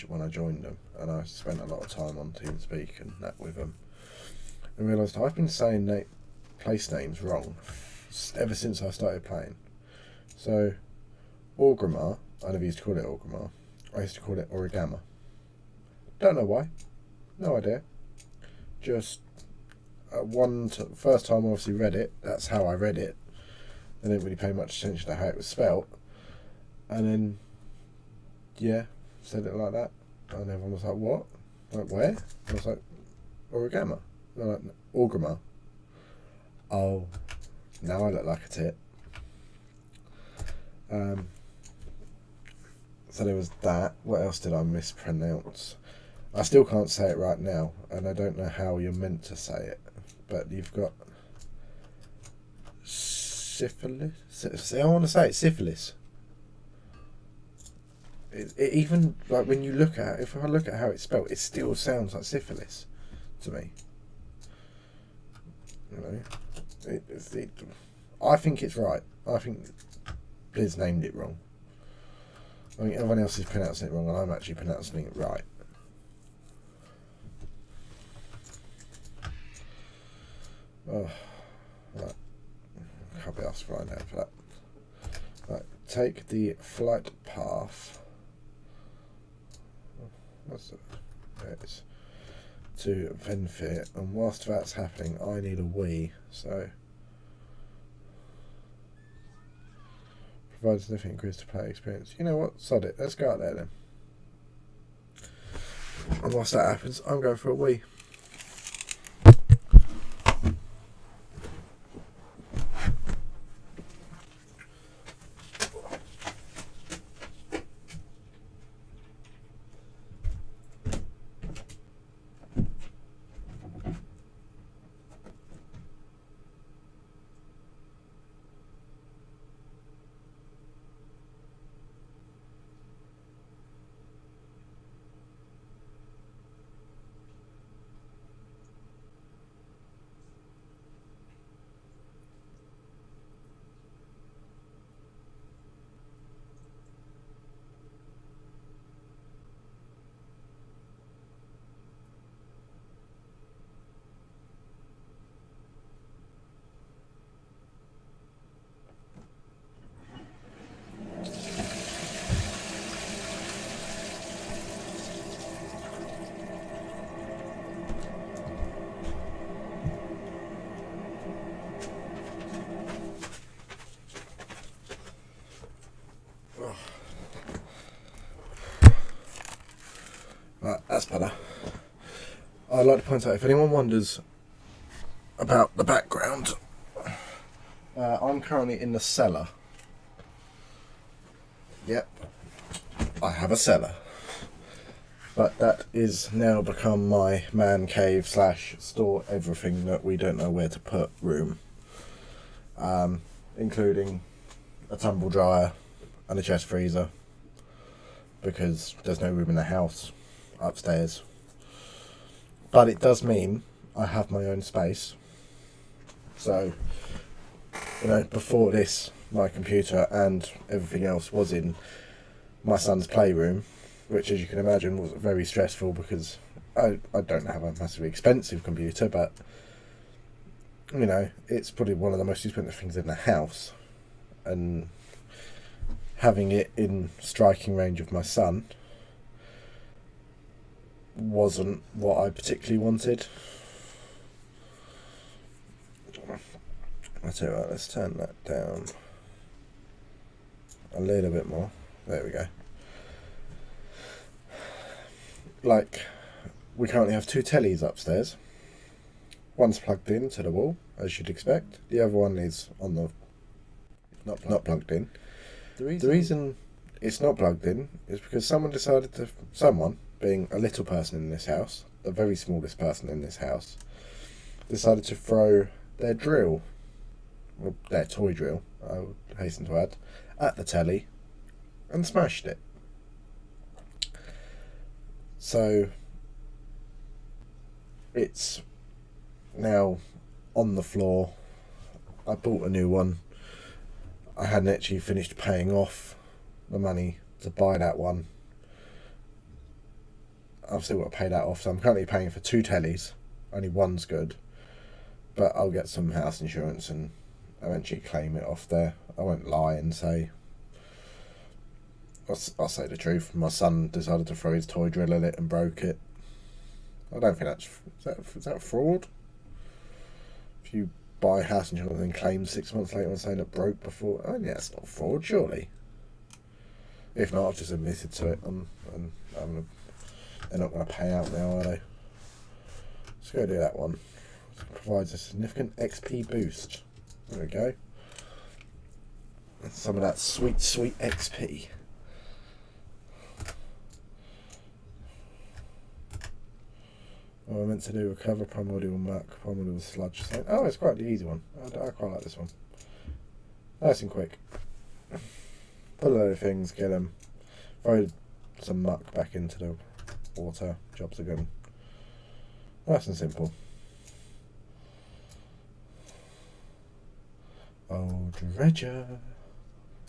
Speaker 1: when I joined them, and I spent a lot of time on TeamSpeak and that with them, and realised I've been saying place names wrong ever since I started playing. So Orgrimmar, I never used to call it Orgrimmar, I used to call it Origama. Don't know why, no idea. Just first time I obviously read it, that's how I read it. I didn't really pay much attention to how it was spelt, and then yeah, said it like that, and everyone was like, what? Like, where? I was like, Origama. They're like, Orgrimmar. Oh, now I look like a tit. So there was that. What else did I mispronounce? I still can't say it right now, and I don't know how you're meant to say it, but you've got syphilis. I want to say it's syphilis. It even, like, when you look at, if I look at how it's spelled, it still sounds like syphilis to me. You know, I think it's right. I think Liz named it wrong. I think everyone else is pronouncing it wrong, and I'm actually pronouncing it right. Oh, right. Can't be asked right now for that. Right, take the flight path. What's it? There it is. To Venfir, and whilst that's happening, I need a wee, so provides significant increase to player experience. You know what? Sod it. Let's go out there then. And whilst that happens, I'm going for a wee. Right, that's better. I'd like to point out, if anyone wonders about the background, I'm currently in the cellar. Yep, I have a cellar. But that is now become my man cave / store everything that we don't know where to put room. Including a tumble dryer and a chest freezer, because there's no room in the house upstairs. But it does mean I have my own space. So, you know, before this, my computer and everything else was in my son's playroom, which, as you can imagine, was very stressful because I don't have a massively expensive computer, but, you know, it's probably one of the most expensive things in the house. And having it in striking range of my son wasn't what I particularly wanted. I'll tell you what, let's turn that down a little bit more. There we go. Like, we currently have 2 tellies upstairs. One's plugged in to the wall, as you'd expect. The other one is on the not plugged in. The reason it's not plugged in is because someone, being a little person in this house, the very smallest person in this house, decided to throw their drill, or their toy drill, I would hasten to add, at the telly and smashed it. So it's now on the floor. I bought a new one. I hadn't actually finished paying off the money to buy that one. I've still got to pay that off, so I'm currently paying for 2 tellies. Only one's good, but I'll get some house insurance and eventually claim it off there. I won't lie and say, I'll say the truth. My son decided to throw his toy drill at it and broke it. I don't think is that fraud? If you buy house insurance and then claim 6 months later and saying it broke before, oh yeah, that's not fraud, surely. If not, I've just admitted to it, and they're not going to pay out now, are they? Let's go do that one. It provides a significant XP boost. There we go. And some of that sweet, sweet XP. am I meant to do? Recover primordial muck, primordial sludge. So, oh, it's quite the easy one. I quite like this one. Nice and quick. Put a load of things, get them. Throw some muck back into the water. Jobs are good. Nice and simple. Oh, dredger.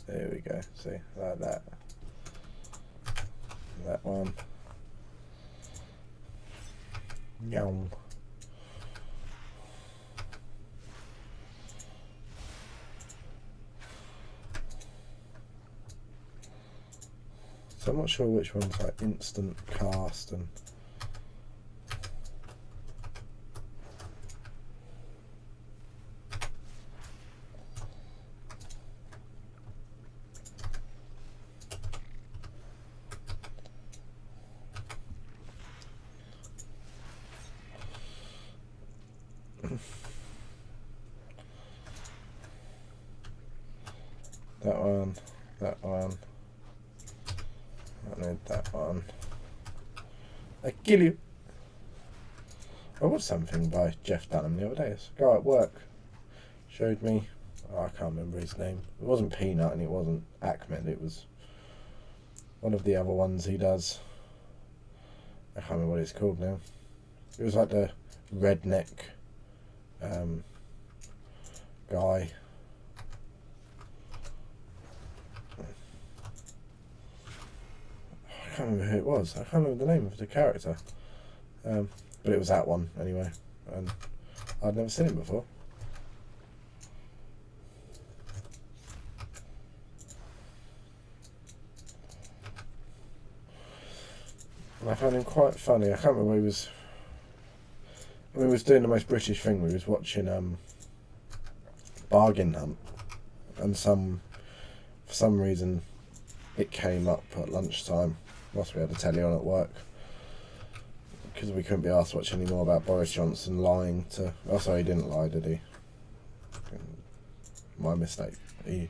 Speaker 1: There we go. See, like that. That one. Yum. So I'm not sure which one's like instant cast and that one, that one. I need that one. I kill you. I watched something by Jeff Dunham the other day. This guy at work showed me. Oh, I can't remember his name. It wasn't Peanut and it wasn't Ahmed. It was one of the other ones he does. I can't remember what it's called now. It was like the redneck guy. I can't remember who it was. I can't remember the name of the character. But it was that one anyway. And I'd never seen him before. And I found him quite funny. I can't remember he was. He was doing the most British thing. We was watching Bargain Hunt, and for some reason it came up at lunchtime. Whilst we had the telly on at work, because we couldn't be asked to watch any more about Boris Johnson lying to. Oh, sorry, he didn't lie, did he? My mistake. He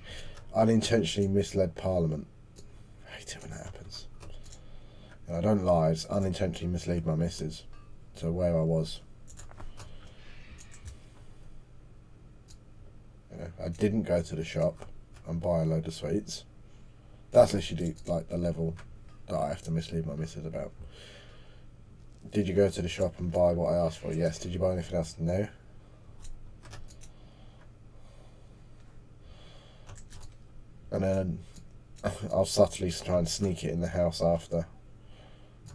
Speaker 1: unintentionally misled Parliament. I hate it when that happens. And I don't lie, I just unintentionally mislead my missus to where I was. I didn't go to the shop and buy a load of sweets. That's literally like the level that I have to mislead my missus about. Did you go to the shop and buy what I asked for? Yes. Did you buy anything else? No. And then I'll subtly try and sneak it in the house after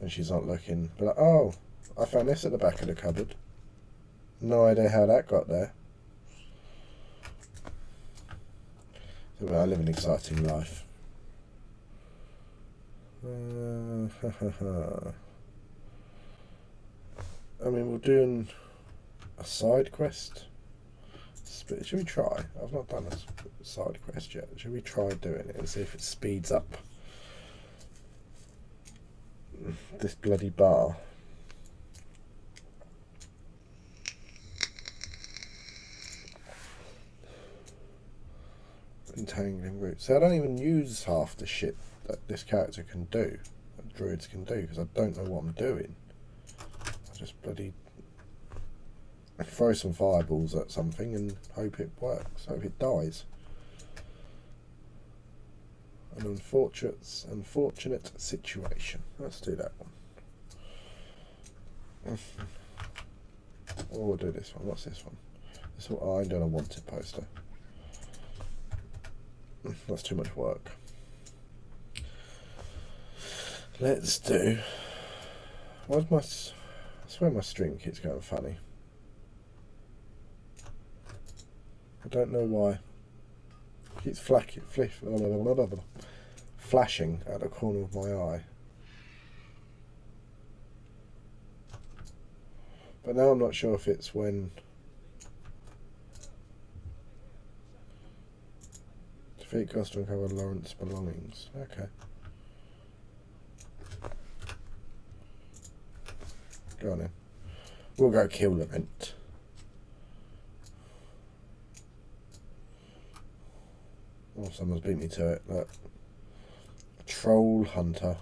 Speaker 1: when she's not looking. Be like, oh, I found this at the back of the cupboard. No idea how that got there. So I live an exciting life. I mean, we're doing a side quest. Should we try? I've not done a side quest yet. Should we try doing it and see if it speeds up this bloody bar? Entangling roots. So I don't even use half the shit that this character can do, that druids can do, because I don't know what I'm doing. I just bloody throw some fireballs at something and hope it works, hope it dies. An unfortunate situation. Let's do that one. Or we'll do this one. What's this one? This one. Oh, I'm doing a wanted poster. That's too much work. Let's do. Why's my? I swear my string keeps going funny. I don't know why. It keeps flashing at the corner of my eye. But now I'm not sure if it's when. Defeat cost to recover Lawrence's belongings. Okay. Go on then. We'll go kill Lament. Oh, someone's beat me to it. Look. A troll hunter.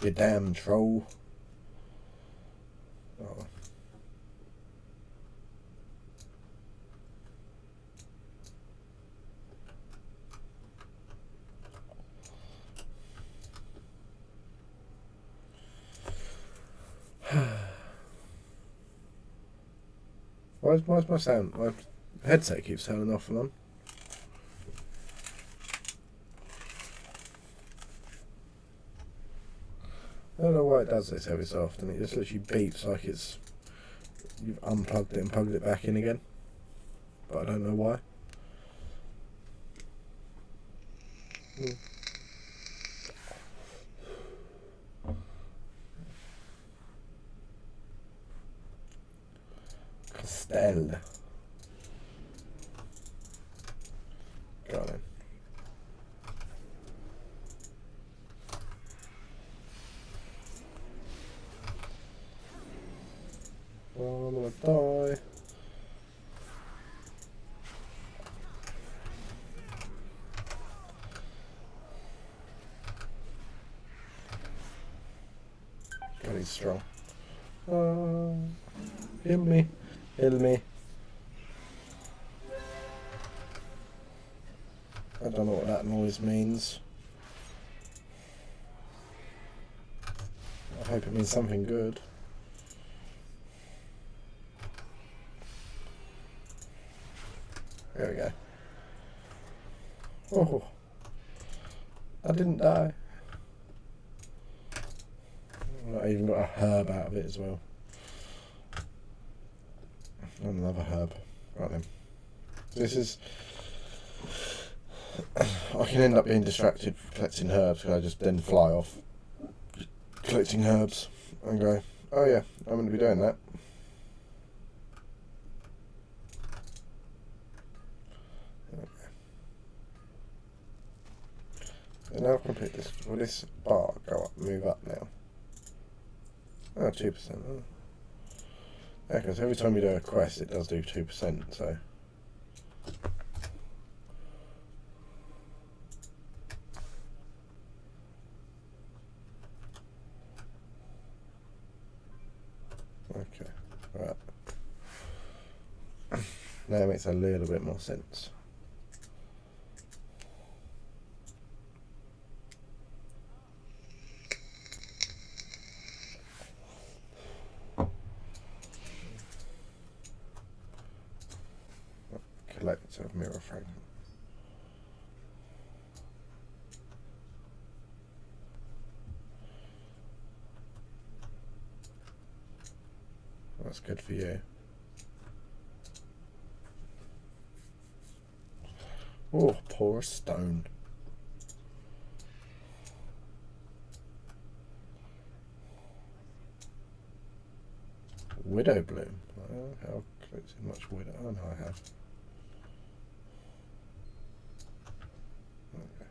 Speaker 1: You damn troll. Oh. Why's my sound? My headset keeps turning off and on. I don't know why it does this every so often. It just literally beeps like it's you've unplugged it and plugged it back in again. But I don't know why. Castell. Got it. Oh, I'm gonna die. God, he's strong. Heal me. Heal me. I don't know what that noise means. I hope it means something good. There we go. Oh, I didn't die. I even got a herb out of it as well. Another herb. Right then. This is... I can end up being distracted collecting herbs because I just then fly off collecting herbs and go, oh yeah, I'm going to be doing that. So now I can pick this. Will this bar go up, move up now? Oh, 2%. Oh. Yeah, because every time you do a quest, it does do 2%, so... Okay, right. Now it makes a little bit more sense. Collector of mirror fragment. That's good for you. Oh, poor stone. Widow bloom. I've collected much widow. Oh no, I have. Okay.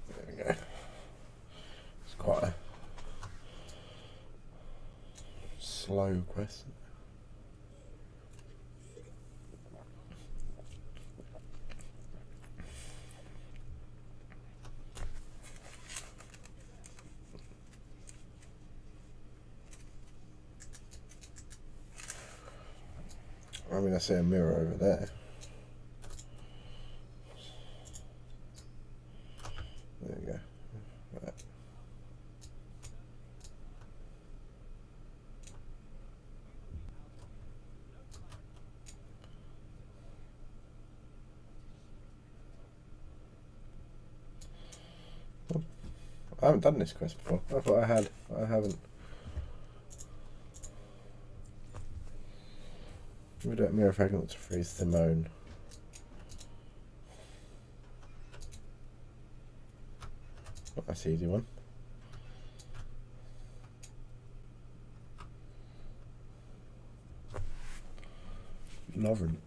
Speaker 1: There we go. It's quite a slow quest. I mean, I see a mirror over there. There we go. Right. I haven't done this quest before. I thought I had. I haven't. We don't mirror fragment to freeze Simone. Oh, that's an easy one. Laurent.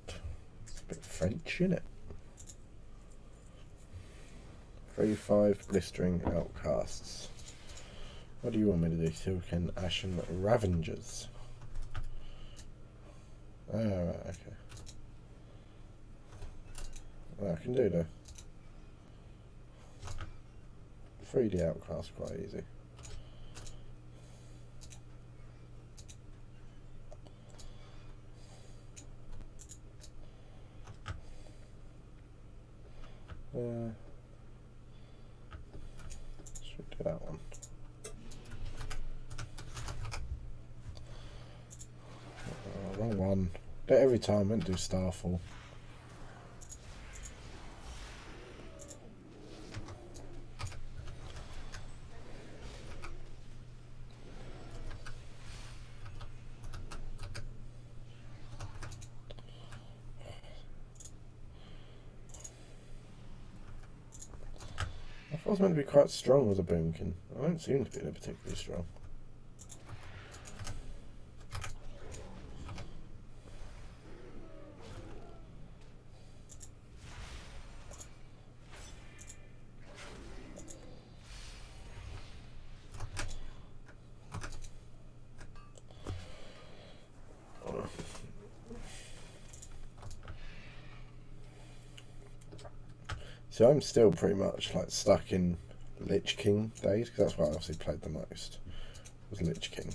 Speaker 1: It's a bit French, isn't it? 3-5 blistering outcasts. What do you want me to do? Silken Ashen Ravengers. Oh, right, okay. Well, I can do though. 3D Outcast quite easy. Should do that one. Wrong one. Do it every time. I didn't do Starfall. I thought I was meant to be quite strong as a boomkin. I don't seem to be particularly strong. So I'm still pretty much like stuck in Lich King days, because that's what I obviously played the most, was Lich King.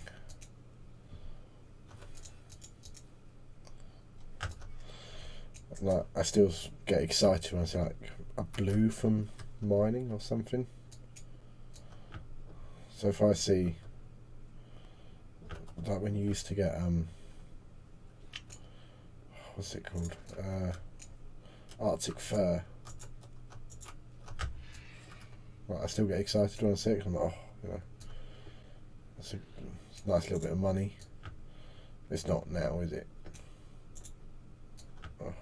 Speaker 1: Like, I still get excited when I see like a blue from mining or something. So if I see, like when you used to get what's it called, Arctic Fur. Like, I still get excited when I see it, 'cause I'm like, oh, you know, it's a nice little bit of money. It's not now, is it? Oh.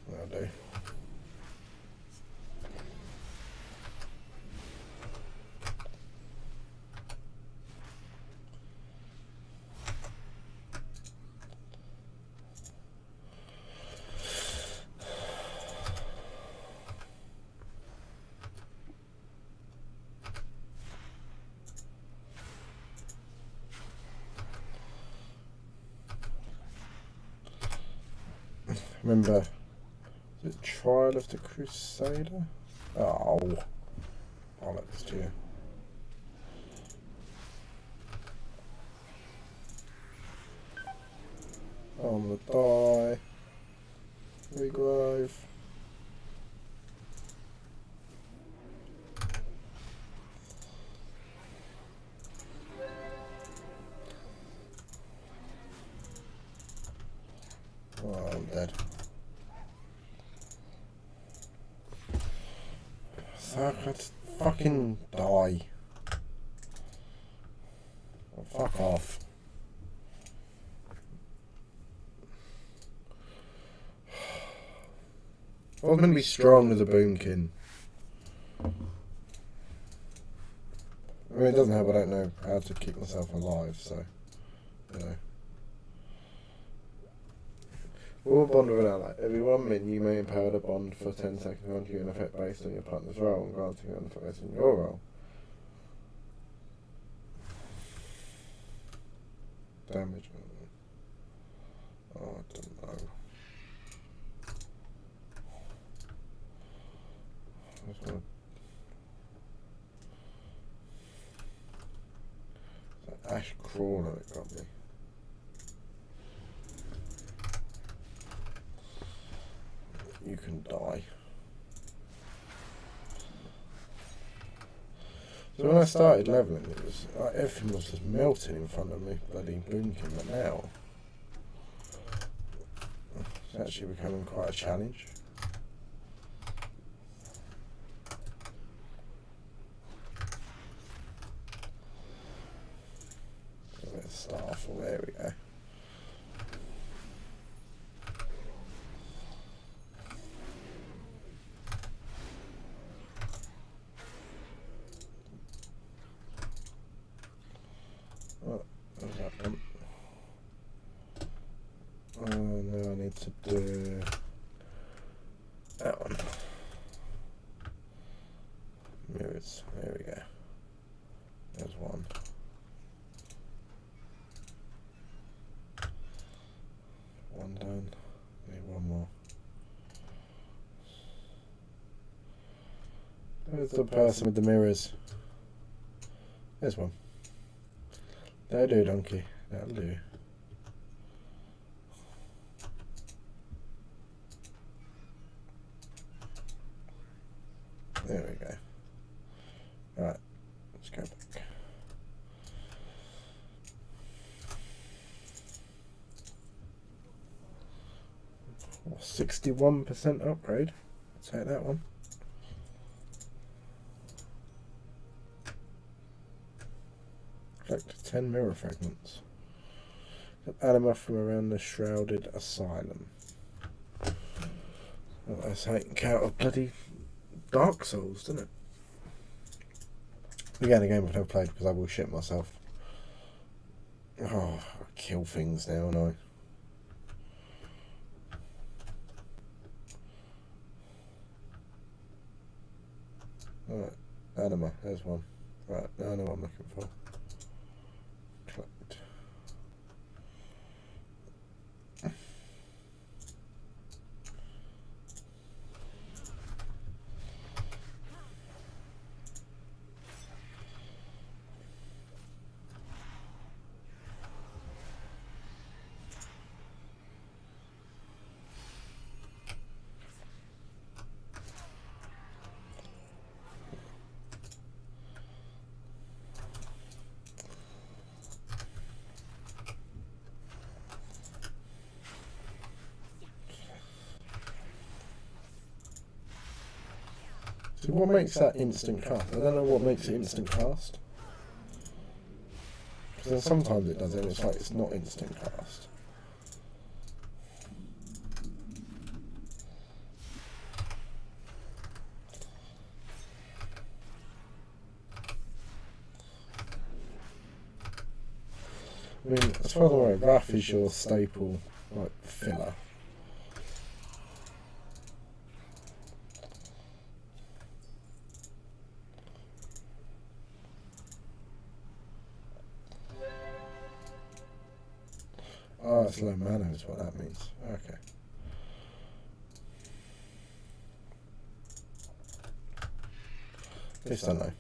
Speaker 1: That'll do. Remember, is it Trial of the Crusader? Oh, bollocks to you. I'm gonna die. Regrove. Oh, I'm dead. So I could fucking die. Oh, fuck off. I'm going to be strong as a boomkin. I mean, it doesn't help I don't know how to keep myself alive, so, you know. Will bond with an ally. Every 1 min you may empower the bond for 10 seconds, granting you an effect based on your partner's role, and granting you an effect based on your role. Damage. Oh, I don't know. That Ash Crawler that got me. You can die. So when I started leveling, it was like, everything was just melting in front of me, bloody boomkin. But now it's actually becoming quite a challenge. A bit of Starfall, there we go. Now I need to do that one. Mirrors, there we go. There's one. Where's the person with the mirrors? There's one. That'll do, donkey. That'll do. There we go. Right, let's go back. Oh, 61% upgrade. I'll take that one. Collect 10 mirror fragments. Anima from around the shrouded asylum. Well, that's taken out of bloody Dark Souls, doesn't it? Again, a game I've never played because I will shit myself. Oh, I kill things now, and Alright, Anima, there's one. Right, now I know what I'm looking for. Collect. So what makes that instant cast? I don't know what makes it instant cast. Because sometimes it does it and it's like it's not instant cast. I mean, as far as I'm aware, Wrath is your staple, like, filler. Oh, it's low mana is what that means. Okay. At least I know.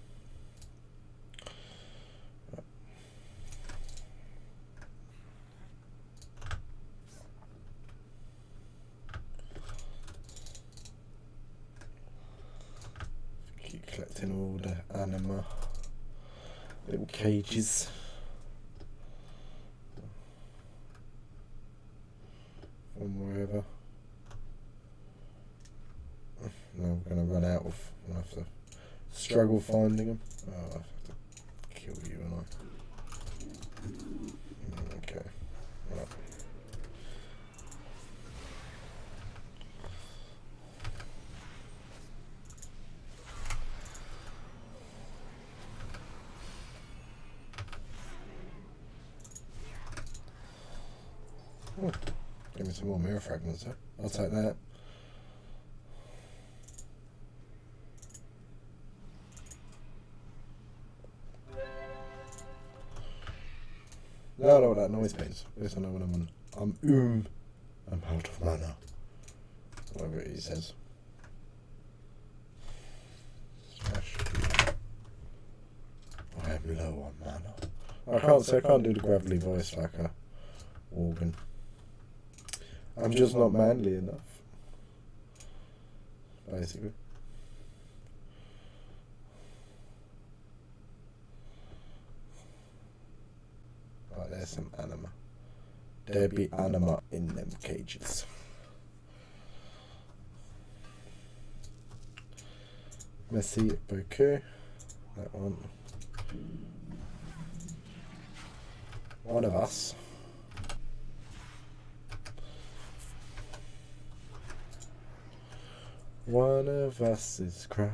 Speaker 1: Keep collecting all the anima. Little cages. From wherever. No, I'm going to run out of. I'll have to struggle finding them. Oh, I have to kill you, and okay. Right. Oh, give me some more mirror fragments, huh? I'll take that. I don't know what that noise means. At least I know when I'm out of mana. Whatever he says. Smash. I am low on mana. I can't do the gravelly voice like a organ. I'm just not manly enough. Basically. Right, there's some anima. There be anima in them cages. Merci beaucoup. That one. One of us. One of us is crying.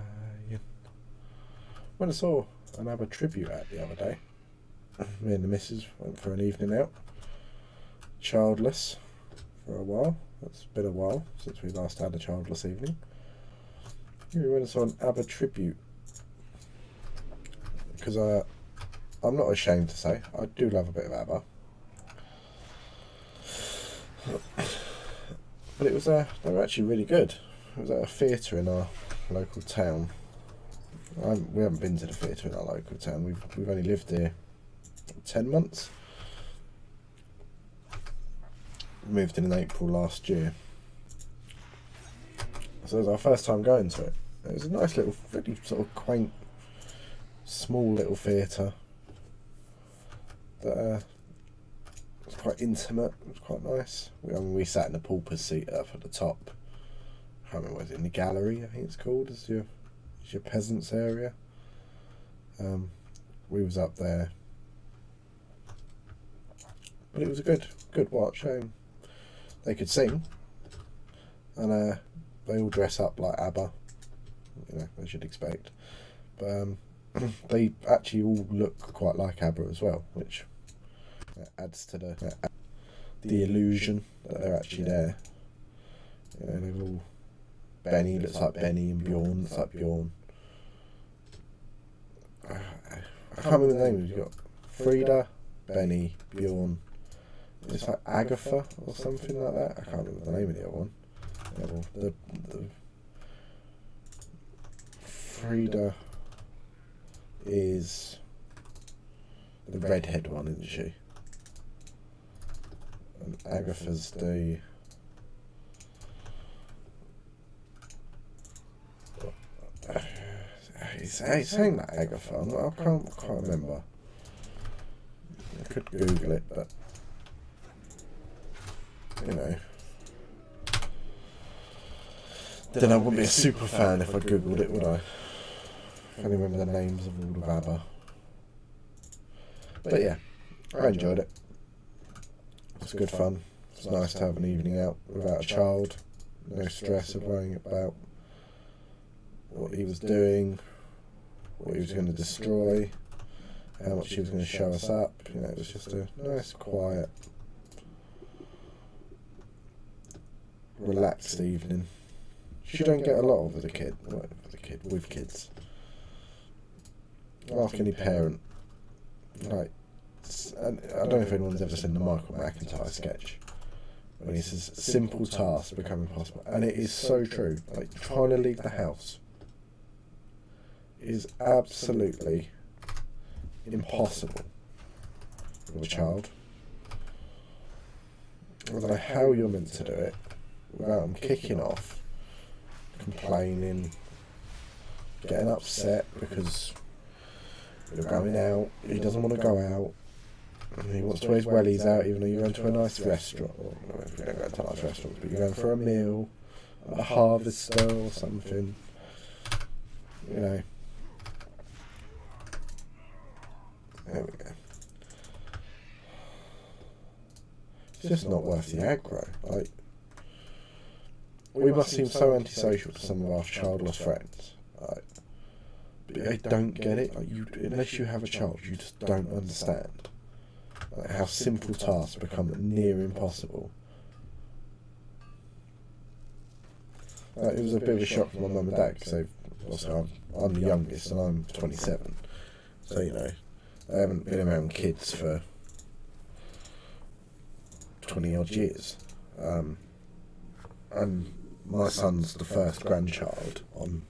Speaker 1: When I saw another tribute at the other day, me and the missus went for an evening out. Childless for a while. It's been a while since we last had a childless evening. We went and saw an ABBA tribute. Because I'm not ashamed to say, I do love a bit of ABBA. But it was they were actually really good. It was at a theatre in our local town. We haven't been to the theatre in our local town. We've only lived here 10 months. We moved in April last year. So it was our first time going to it. It was a nice little, really sort of quaint, small little theatre that was quite intimate. It was quite nice. We sat in the pauper's seat up at the top. I can't remember what it was, in the gallery, I think it's called, is your peasants area. We was up there, but it was a good watch. They could sing, and they all dress up like ABBA, as you'd expect. But they actually all look quite like ABBA as well, which adds to the illusion that they're actually there. They've all, Benny looks like Benny, and Bjorn looks like Bjorn. I can't remember the name. You've got Frida, Benny, Bjorn. It's like Agatha or something like that. I can't remember the name of the other one. Yeah, well, the Frida is the redhead one, isn't she? And Agatha's the... It's saying that Agatha. I can't quite remember. I could Google it, but then I wouldn't be a super fan if I Googled it, would I? I can't remember the names of all of ABBA. But yeah, I enjoyed it. It was good fun. It was nice to have an evening out without a child. No stress of worrying about what he was doing, what he was going to destroy, how much he was going to show us up. It was just a nice, quiet, relaxed evening. You don't get a lot of with kids. Ask any parent. I don't know if anyone's ever seen the Michael McIntyre sketch when he says simple tasks become impossible, and it is so true. Like, trying to leave the house is absolutely impossible with a child. I don't know how you're meant to do it without them kicking off, complaining, getting upset because you're going out, he doesn't want to go out, and he wants to wear his wellies out even though you're going to a nice restaurant. Well, no, you don't go to nice restaurants, but you're going for a meal at a Harvester or something. There we go. It's just not worth the aggro. Like, we must seem so antisocial to some of our childless friends. Like, but they don't get it. Like, unless you have a child, you just don't understand how simple tasks become near impossible. It was a bit of a shock for my mum and dad because also I'm the youngest and I'm 27, so I haven't been around kids for 20 odd years, and my son's the first grandchild on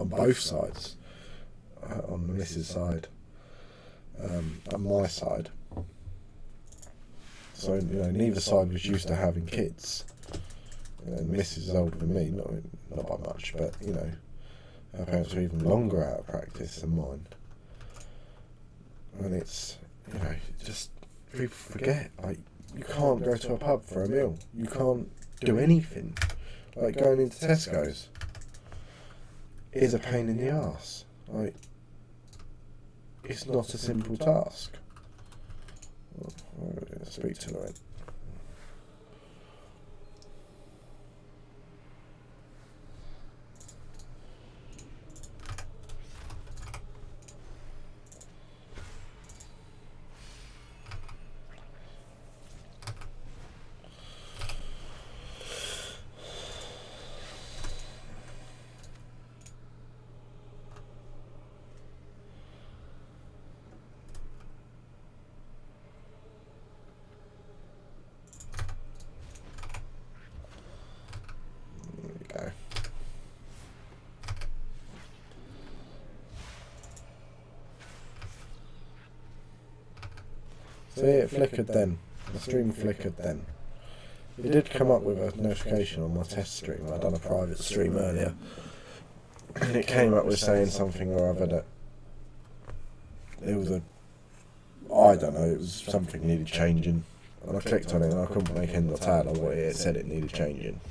Speaker 1: both sides, on the missus' side, and my side. So neither side was used to having kids. Missus is older than me, not by much, but her parents are even longer out of practice than mine. And it's just people forget, like, you can't go to a pub for a meal. You can't do anything. Like, going into Tesco's is a pain in the arse. Like, it's not a simple task. I'm going to speak to Lorraine. See, it flickered then. The stream flickered then. It did come up with a notification on my test stream. I'd done a private stream earlier. And it came up with saying something or other that it was I don't know, it was something needed changing. And I clicked on it and I couldn't make head or tail of what it said it needed changing.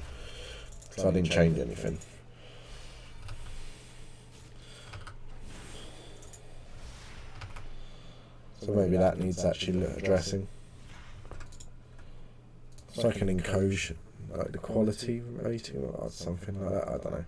Speaker 1: So I didn't change anything. So maybe that needs actually addressing. So I can encode like the quality rating or something like that, I don't know.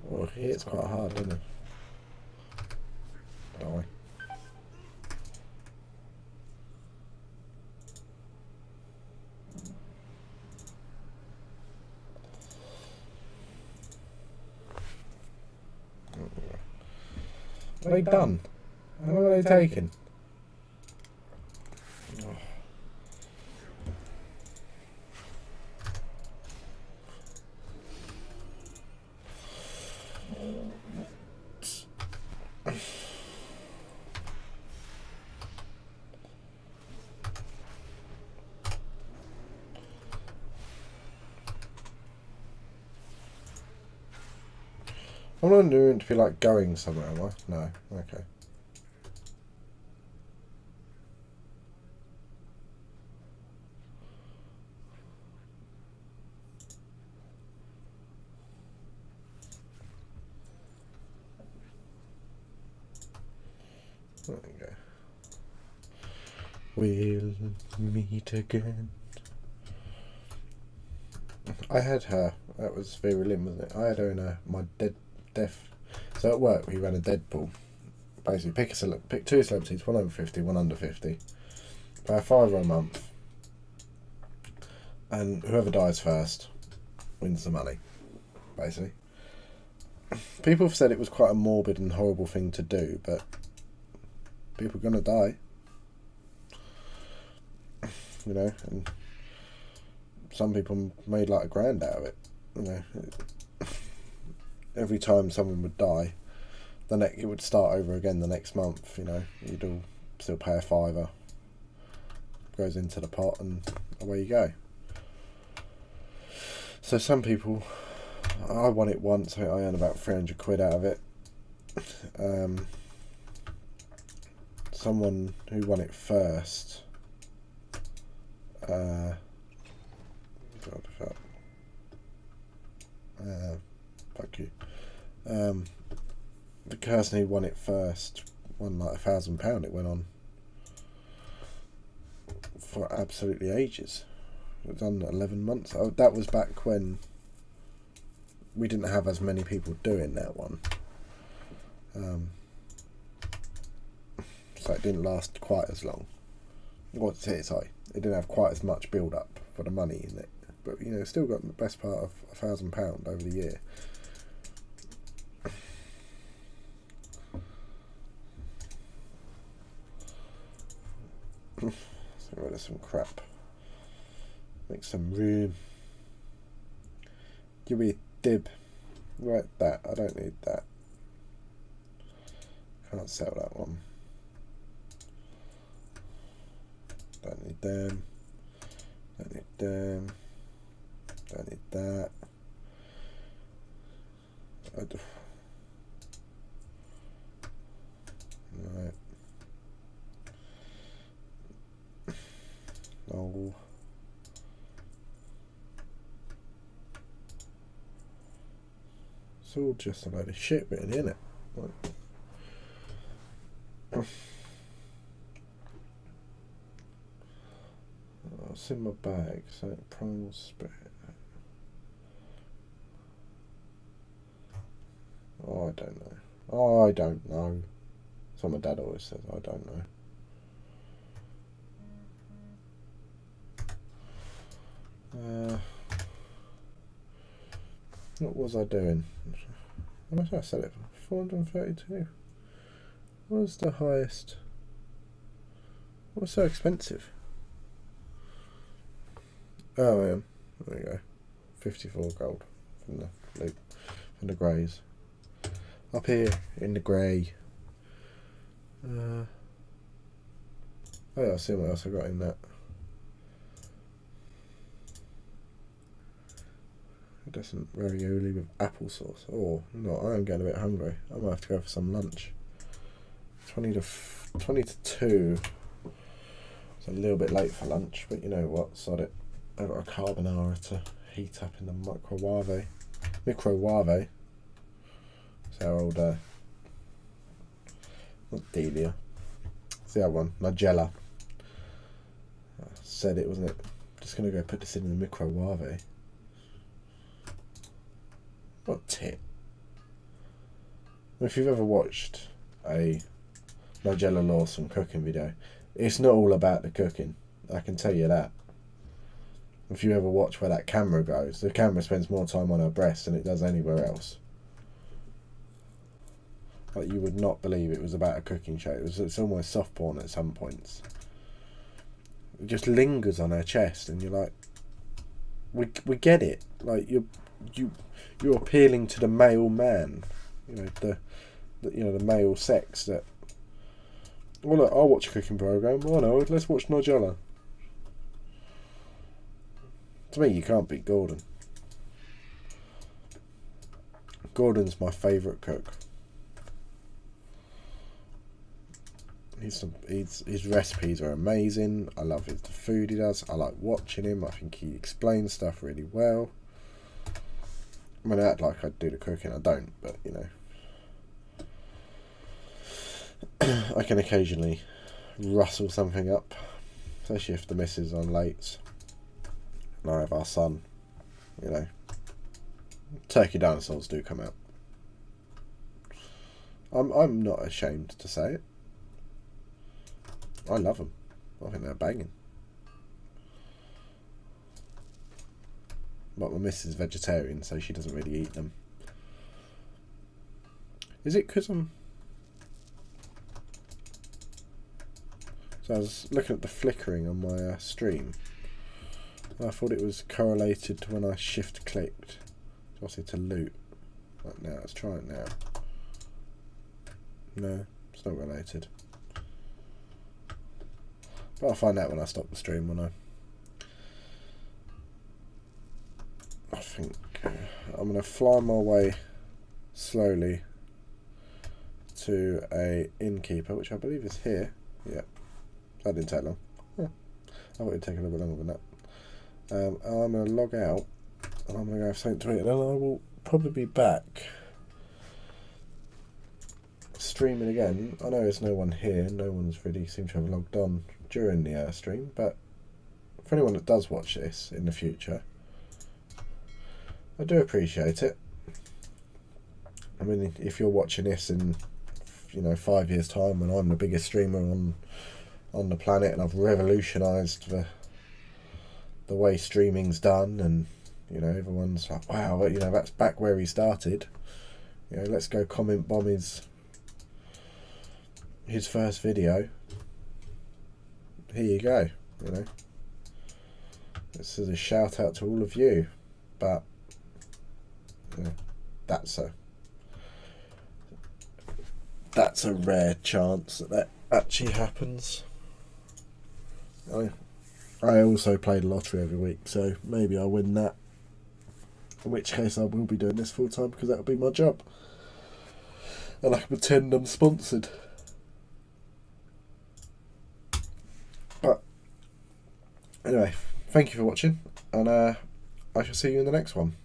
Speaker 1: Well, he hits quite hard, doesn't he? Die. What are they done? How long are they taking? Oh. I'm not doing to be like going somewhere, am I? No. Okay. There we go. We'll meet again. I had her. That was Vera Lynn, wasn't it? I had her in my deaf. So at work we ran a Deadpool. Basically, pick two celebrities, one over 50, one under 50. Pay a £5 a month, and whoever dies first wins the money. Basically, people have said it was quite a morbid and horrible thing to do, but people are gonna die. You know, and some people made like £1,000 out of it. You know, every time someone would die, it would start over again the next month. You know, you'd all still pay a £5, goes into the pot, and away you go. So some people, I won it once. I earned about £300 out of it. Someone who won it first. Fuck you. The person who won it first won like £1,000. It went on for absolutely ages. It was on 11 months. Oh, that was back when we didn't have as many people doing that one. So it didn't last quite as long. Sorry, it didn't have quite as much build up for the money in it. But you know, still got the best part of £1,000 over the year. Let's get rid of some crap. Make some room. Give me a dib. Right, that. I don't need that. Can't sell that one. Don't need them. Don't need them. Don't need that. Right. No. It's all just a load of shit really, isn't it? Like, it's in my bag, so primal spirit. Oh, I don't know. Oh, I don't know. That's what my dad always says, I don't know. What was I doing? How much did I sell it for? 432. What was the highest? What was so expensive? Oh, yeah. There we go. 54 gold from the loot, from the greys. Up here in the grey. Oh yeah, I'll see what else I got in that. It doesn't ravioli with applesauce. Oh no, I am getting a bit hungry. I might have to go for some lunch. 20 to 2. It's a little bit late for lunch, but you know what? Sod it. I've got a carbonara to heat up in the microwave. Microwave. It's our old not Delia. It's the other one, Nigella. I said it, wasn't it? Just gonna go put this in the microwave. What tit? If you've ever watched a Nigella Lawson cooking video, it's not all about the cooking. I can tell you that. If you ever watch where that camera goes, the camera spends more time on her breast than it does anywhere else. Like, you would not believe it was about a cooking show. It's almost soft porn at some points. It just lingers on her chest, and you're like, we get it. Like, you're appealing to the male man, you know, the male sex. That, well, look, I'll watch a cooking program. Oh no, let's watch Nigella. To me, you can't beat Gordon. Gordon's my favourite cook. His recipes are amazing. I love the food he does. I like watching him. I think he explains stuff really well. I mean, I act like I do the cooking. I don't, but you know, I can occasionally rustle something up, especially if the missus is on late. And I have our son, you know. Turkey dinosaurs do come out. I'm not ashamed to say it. I love them. I think they're banging. But my missus is vegetarian, so she doesn't really eat them. Is it because I'm... So I was looking at the flickering on my stream. I thought it was correlated to when I shift clicked. So I said to loot. Right now, let's try it now. No, it's not related. But I'll find out when I stop the stream, won't I think I'm going to fly my way slowly to a innkeeper, which I believe is here. Yeah, that didn't take long. Yeah. I thought it'd take a little bit longer than that. I'm going to log out, and I'm going to go have something to eat, and then I will probably be back streaming again. I know there's no one here, no one's really seemed to have logged on during the stream, but for anyone that does watch this in the future, I do appreciate it. I mean, if you're watching this in, you know, 5 years' time, when I'm the biggest streamer on the planet, and I've revolutionised the way streaming's done, and you know, everyone's like, wow, you know, that's back where he started. You know, let's go comment bomb his first video. Here you go. You know, this is a shout out to all of you, but you know, that's a rare chance that actually happens. I also play the lottery every week, so maybe I'll win that. In which case I will be doing this full time, because that'll be my job. And I can pretend I'm sponsored. But anyway, thank you for watching, and I shall see you in the next one.